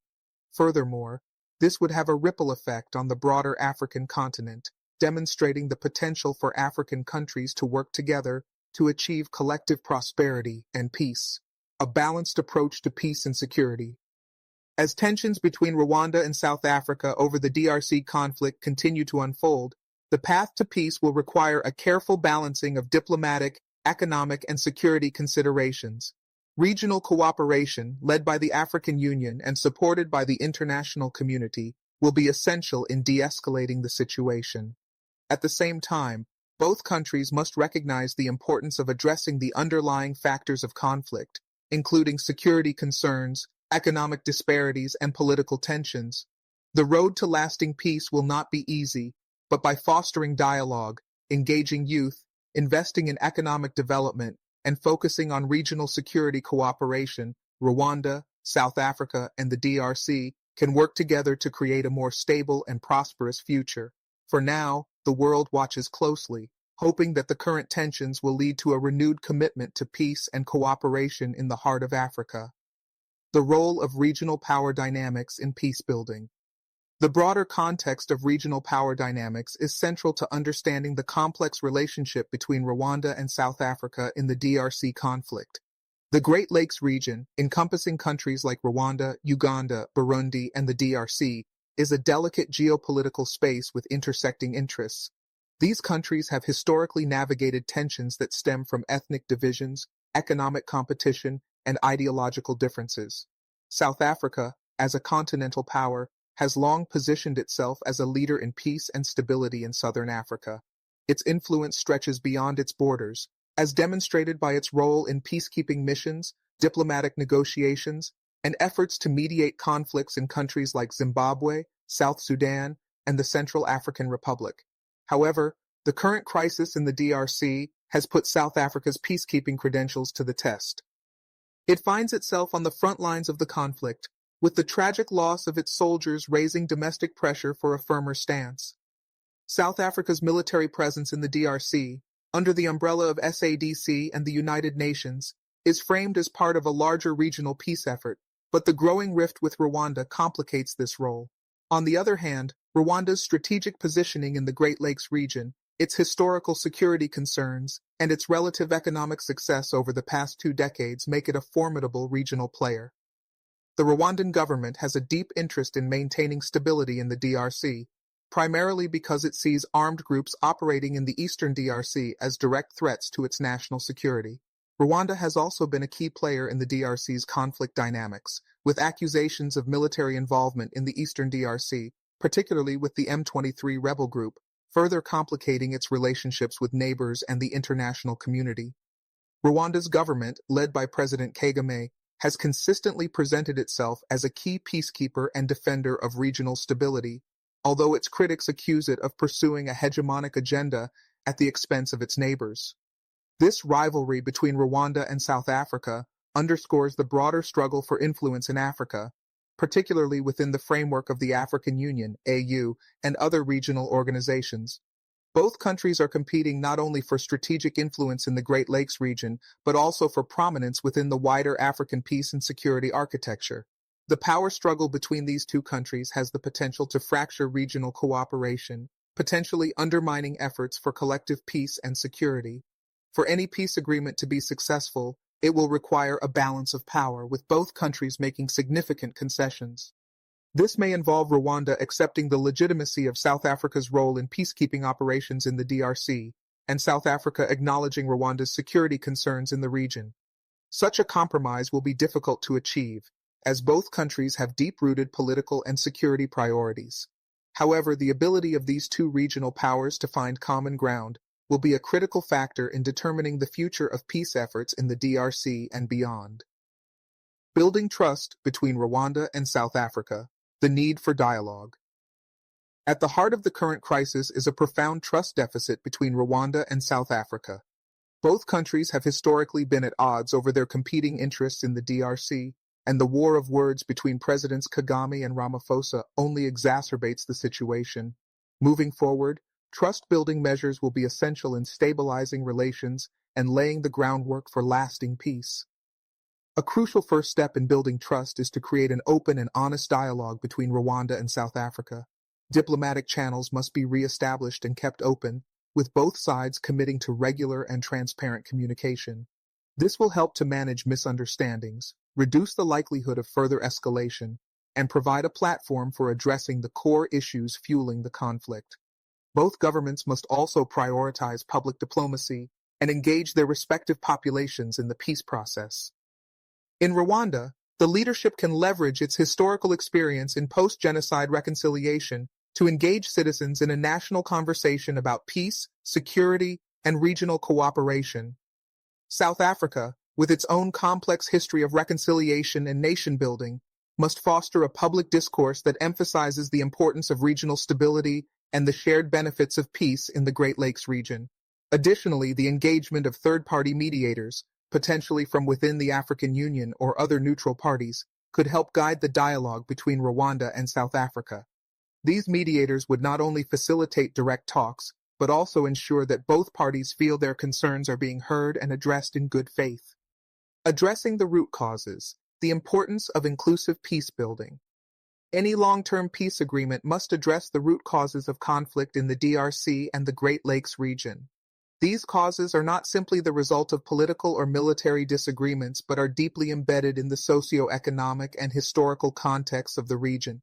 Furthermore, this would have a ripple effect on the broader African continent, demonstrating the potential for African countries to work together to achieve collective prosperity and peace. A balanced approach to peace and security. As tensions between Rwanda and South Africa over the DRC conflict continue to unfold, the path to peace will require a careful balancing of diplomatic, economic, and security considerations. Regional cooperation, led by the African Union and supported by the international community, will be essential in de-escalating the situation. At the same time, both countries must recognize the importance of addressing the underlying factors of conflict, including security concerns, economic disparities, and political tensions. The road to lasting peace will not be easy, but by fostering dialogue, engaging youth, investing in economic development, and focusing on regional security cooperation, Rwanda, South Africa, and the DRC can work together to create a more stable and prosperous future. For now, the world watches closely, hoping that the current tensions will lead to a renewed commitment to peace and cooperation in the heart of Africa. The role of regional power dynamics in peacebuilding. The broader context of regional power dynamics is central to understanding the complex relationship between Rwanda and South Africa in the DRC conflict. The Great Lakes region, encompassing countries like Rwanda, Uganda, Burundi, and the DRC, is a delicate geopolitical space with intersecting interests. These countries have historically navigated tensions that stem from ethnic divisions, economic competition, and ideological differences. South Africa, as a continental power, has long positioned itself as a leader in peace and stability in southern Africa. Its influence stretches beyond its borders, as demonstrated by its role in peacekeeping missions, diplomatic negotiations, and efforts to mediate conflicts in countries like Zimbabwe, South Sudan, and the Central African Republic. However, the current crisis in the DRC has put South Africa's peacekeeping credentials to the test. It finds itself on the front lines of the conflict, with the tragic loss of its soldiers raising domestic pressure for a firmer stance. South Africa's military presence in the DRC, under the umbrella of SADC and the United Nations, is framed as part of a larger regional peace effort, but the growing rift with Rwanda complicates this role. On the other hand, Rwanda's strategic positioning in the Great Lakes region, its historical security concerns, and its relative economic success over the past 2 decades make it a formidable regional player. The Rwandan government has a deep interest in maintaining stability in the DRC, primarily because it sees armed groups operating in the eastern DRC as direct threats to its national security. Rwanda has also been a key player in the DRC's conflict dynamics, with accusations of military involvement in the eastern DRC, particularly with the M23 rebel group, further complicating its relationships with neighbors and the international community. Rwanda's government, led by President Kagame, has consistently presented itself as a key peacekeeper and defender of regional stability, although its critics accuse it of pursuing a hegemonic agenda at the expense of its neighbors. This rivalry between Rwanda and South Africa underscores the broader struggle for influence in Africa, particularly within the framework of the African Union, AU, and other regional organizations. Both countries are competing not only for strategic influence in the Great Lakes region, but also for prominence within the wider African peace and security architecture. The power struggle between these two countries has the potential to fracture regional cooperation, potentially undermining efforts for collective peace and security. For any peace agreement to be successful, it will require a balance of power, with both countries making significant concessions. This may involve Rwanda accepting the legitimacy of South Africa's role in peacekeeping operations in the DRC, and South Africa acknowledging Rwanda's security concerns in the region. Such a compromise will be difficult to achieve, as both countries have deep-rooted political and security priorities. However, the ability of these two regional powers to find common ground will be a critical factor in determining the future of peace efforts in the DRC and beyond. Building trust between Rwanda and South Africa. The need for dialogue. At the heart of the current crisis is a profound trust deficit between Rwanda and South Africa. Both countries have historically been at odds over their competing interests in the DRC, and the war of words between Presidents Kagame and Ramaphosa only exacerbates the situation. Moving forward, trust-building measures will be essential in stabilizing relations and laying the groundwork for lasting peace. A crucial first step in building trust is to create an open and honest dialogue between Rwanda and South Africa. Diplomatic channels must be re-established and kept open, with both sides committing to regular and transparent communication. This will help to manage misunderstandings, reduce the likelihood of further escalation, and provide a platform for addressing the core issues fueling the conflict. Both governments must also prioritize public diplomacy and engage their respective populations in the peace process. In Rwanda, the leadership can leverage its historical experience in post-genocide reconciliation to engage citizens in a national conversation about peace, security, and regional cooperation. South Africa, with its own complex history of reconciliation and nation-building, must foster a public discourse that emphasizes the importance of regional stability and the shared benefits of peace in the Great Lakes region. Additionally, the engagement of third-party mediators, potentially from within the African Union or other neutral parties, could help guide the dialogue between Rwanda and South Africa. These mediators would not only facilitate direct talks, but also ensure that both parties feel their concerns are being heard and addressed in good faith. Addressing the root causes, the importance of inclusive peace building. Any long-term peace agreement must address the root causes of conflict in the DRC and the Great Lakes region. These causes are not simply the result of political or military disagreements, but are deeply embedded in the socio-economic and historical context of the region.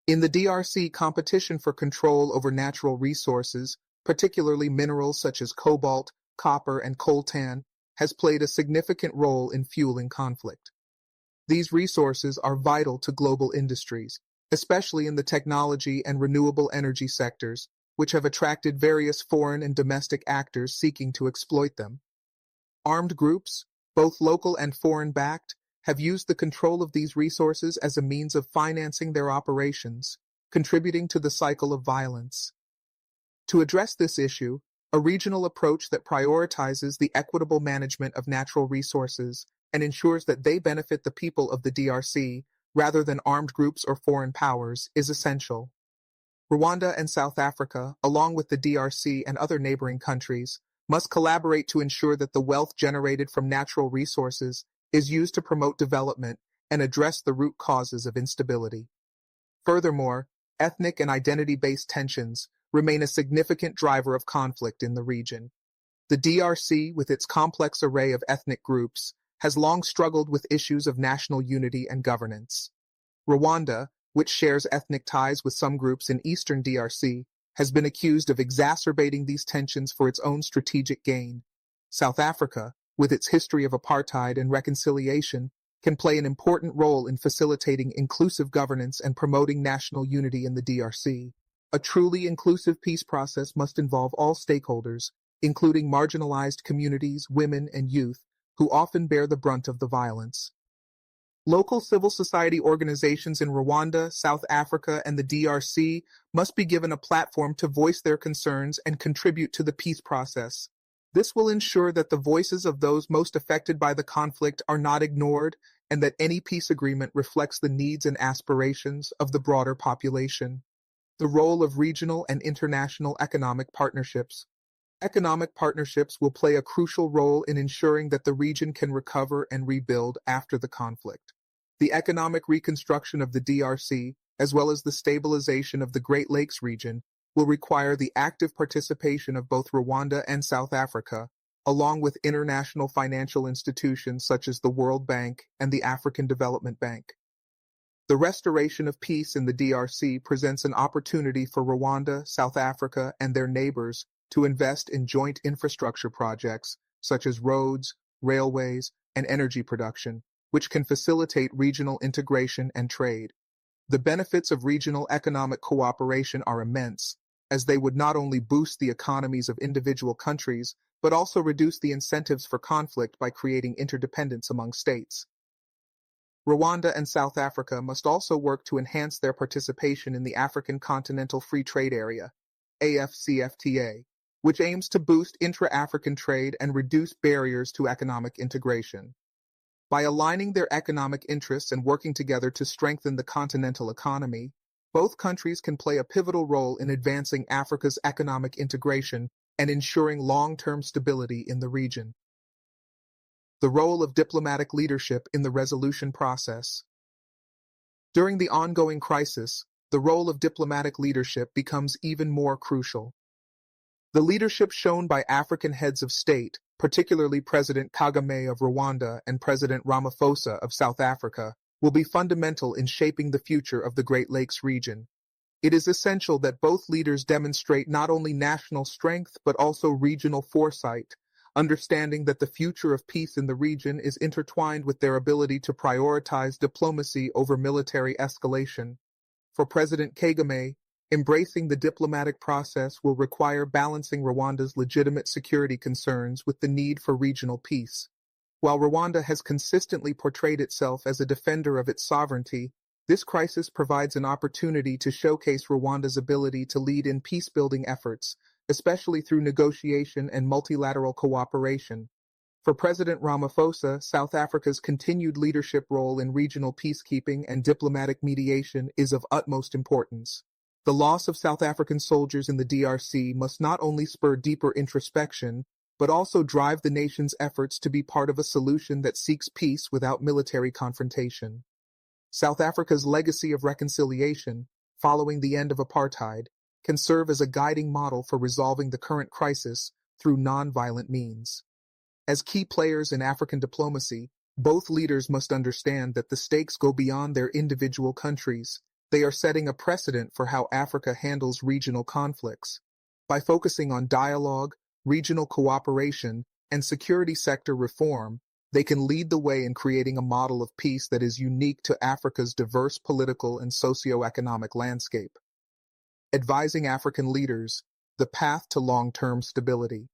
In the DRC, competition for control over natural resources, particularly minerals such as cobalt, copper, and coltan, has played a significant role in fueling conflict. These resources are vital to global industries, especially in the technology and renewable energy sectors, which have attracted various foreign and domestic actors seeking to exploit them. Armed groups, both local and foreign-backed, have used the control of these resources as a means of financing their operations, contributing to the cycle of violence. To address this issue, a regional approach that prioritizes the equitable management of natural resources and ensures that they benefit the people of the DRC rather than armed groups or foreign powers is essential. Rwanda and South Africa, along with the DRC and other neighboring countries, must collaborate to ensure that the wealth generated from natural resources is used to promote development and address the root causes of instability. Furthermore, ethnic and identity-based tensions remain a significant driver of conflict in the region. The DRC, with its complex array of ethnic groups, has long struggled with issues of national unity and governance. Rwanda, which shares ethnic ties with some groups in eastern DRC, has been accused of exacerbating these tensions for its own strategic gain. South Africa, with its history of apartheid and reconciliation, can play an important role in facilitating inclusive governance and promoting national unity in the DRC. A truly inclusive peace process must involve all stakeholders, including marginalized communities, women, and youth, who often bear the brunt of the violence. Local civil society organizations in Rwanda, South Africa, and the DRC must be given a platform to voice their concerns and contribute to the peace process. This will ensure that the voices of those most affected by the conflict are not ignored and that any peace agreement reflects the needs and aspirations of the broader population. The role of regional and international economic partnerships. Economic partnerships will play a crucial role in ensuring that the region can recover and rebuild after the conflict. The economic reconstruction of the DRC, as well as the stabilization of the Great Lakes region, will require the active participation of both Rwanda and South Africa, along with international financial institutions such as the World Bank and the African Development Bank. The restoration of peace in the DRC presents an opportunity for Rwanda, South Africa, and their neighbors to invest in joint infrastructure projects such as roads, railways, and energy production, which can facilitate regional integration and trade. The benefits of regional economic cooperation are immense, as they would not only boost the economies of individual countries, but also reduce the incentives for conflict by creating interdependence among states. Rwanda and South Africa must also work to enhance their participation in the African Continental Free Trade Area, AfCFTA, which aims to boost intra-African trade and reduce barriers to economic integration. By aligning their economic interests and working together to strengthen the continental economy, both countries can play a pivotal role in advancing Africa's economic integration and ensuring long-term stability in the region. The role of diplomatic leadership in the resolution process. During the ongoing crisis, the role of diplomatic leadership becomes even more crucial. The leadership shown by African heads of state, particularly President Kagame of Rwanda and President Ramaphosa of South Africa, will be fundamental in shaping the future of the Great Lakes region. It is essential that both leaders demonstrate not only national strength but also regional foresight, understanding that the future of peace in the region is intertwined with their ability to prioritize diplomacy over military escalation. For President Kagame, embracing the diplomatic process will require balancing Rwanda's legitimate security concerns with the need for regional peace. While Rwanda has consistently portrayed itself as a defender of its sovereignty, this crisis provides an opportunity to showcase Rwanda's ability to lead in peace-building efforts, especially through negotiation and multilateral cooperation. For President Ramaphosa, South Africa's continued leadership role in regional peacekeeping and diplomatic mediation is of utmost importance. The loss of South African soldiers in the DRC must not only spur deeper introspection, but also drive the nation's efforts to be part of a solution that seeks peace without military confrontation. South Africa's legacy of reconciliation, following the end of apartheid, can serve as a guiding model for resolving the current crisis through non-violent means. As key players in African diplomacy, both leaders must understand that the stakes go beyond their individual countries. They are setting a precedent for how Africa handles regional conflicts. By focusing on dialogue, regional cooperation, and security sector reform, they can lead the way in creating a model of peace that is unique to Africa's diverse political and socio-economic landscape. Advising African leaders, the path to long-term stability.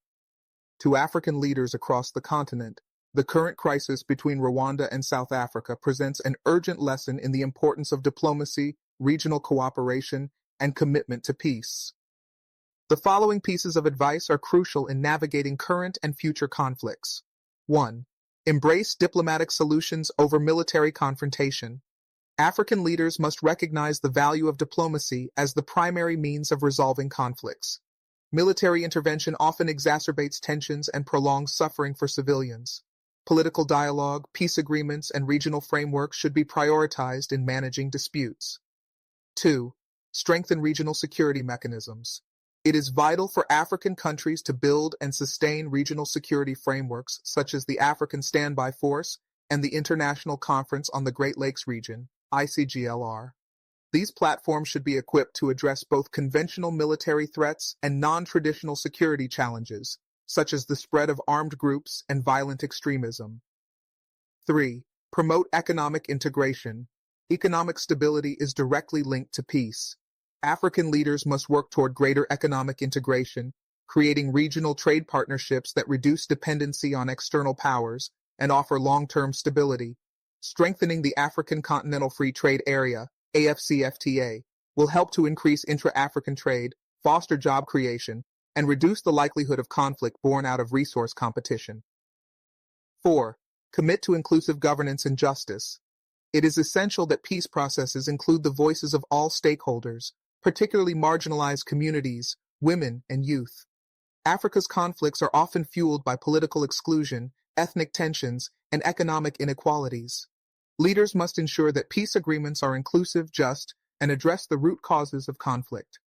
To African leaders across the continent, the current crisis between Rwanda and South Africa presents an urgent lesson in the importance of diplomacy, regional cooperation, and commitment to peace. The following pieces of advice are crucial in navigating current and future conflicts. 1. Embrace diplomatic solutions over military confrontation. African leaders must recognize the value of diplomacy as the primary means of resolving conflicts. Military intervention often exacerbates tensions and prolongs suffering for civilians. Political dialogue, peace agreements, and regional frameworks should be prioritized in managing disputes. 2. Strengthen regional security mechanisms. It is vital for African countries to build and sustain regional security frameworks such as the African Standby Force and the International Conference on the Great Lakes Region, ICGLR. These platforms should be equipped to address both conventional military threats and non-traditional security challenges, such as the spread of armed groups and violent extremism. 3. Promote economic integration. Economic stability is directly linked to peace. African leaders must work toward greater economic integration, creating regional trade partnerships that reduce dependency on external powers and offer long-term stability. Strengthening the African Continental Free Trade Area, AFCFTA, will help to increase intra-African trade, foster job creation, and reduce the likelihood of conflict born out of resource competition. 4. Commit to inclusive governance and justice. It is essential that peace processes include the voices of all stakeholders, particularly marginalized communities, women, and youth. Africa's conflicts are often fueled by political exclusion, ethnic tensions, and economic inequalities. Leaders must ensure that peace agreements are inclusive, just, and address the root causes of conflict.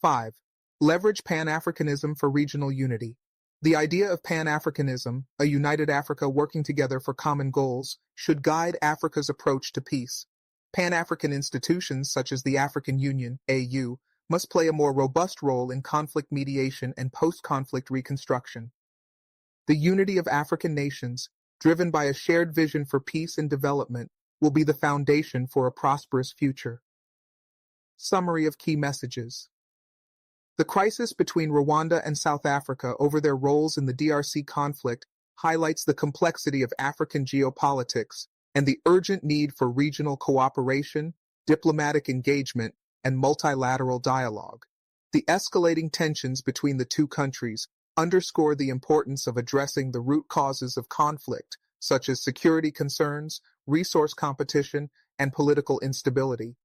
5. Leverage Pan-Africanism for regional unity. The idea of Pan-Africanism, a united Africa working together for common goals, should guide Africa's approach to peace. Pan-African institutions such as the African Union, AU, must play a more robust role in conflict mediation and post-conflict reconstruction. The unity of African nations, driven by a shared vision for peace and development, will be the foundation for a prosperous future. Summary of key messages. The crisis between Rwanda and South Africa over their roles in the DRC conflict highlights the complexity of African geopolitics and the urgent need for regional cooperation, diplomatic engagement, and multilateral dialogue. The escalating tensions between the two countries underscore the importance of addressing the root causes of conflict, such as security concerns, resource competition, and political instability.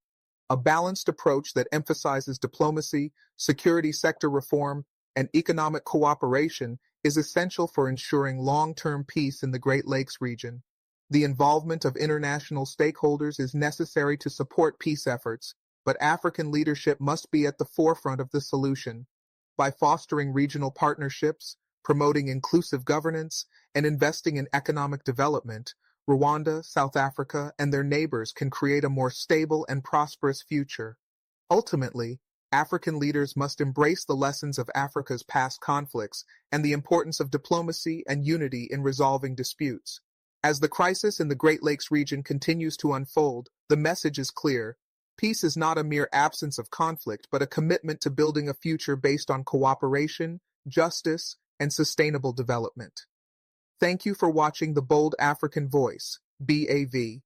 A balanced approach that emphasizes diplomacy, security sector reform, and economic cooperation is essential for ensuring long-term peace in the Great Lakes region. The involvement of international stakeholders is necessary to support peace efforts, but African leadership must be at the forefront of the solution. By fostering regional partnerships, promoting inclusive governance, and investing in economic development, Rwanda, South Africa, and their neighbors can create a more stable and prosperous future. Ultimately, African leaders must embrace the lessons of Africa's past conflicts and the importance of diplomacy and unity in resolving disputes. As the crisis in the Great Lakes region continues to unfold, the message is clear. Peace is not a mere absence of conflict, but a commitment to building a future based on cooperation, justice, and sustainable development. Thank you for watching The Bold African Voice, BAV.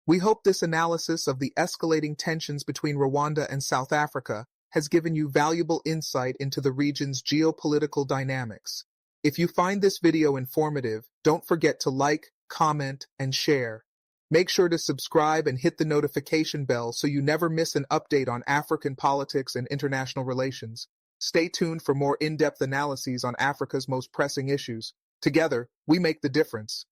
We hope this analysis of the escalating tensions between Rwanda and South Africa has given you valuable insight into the region's geopolitical dynamics. If you find this video informative, don't forget to like, comment, and share. Make sure to subscribe and hit the notification bell so you never miss an update on African politics and international relations. Stay tuned for more in-depth analyses on Africa's most pressing issues. Together, we make the difference.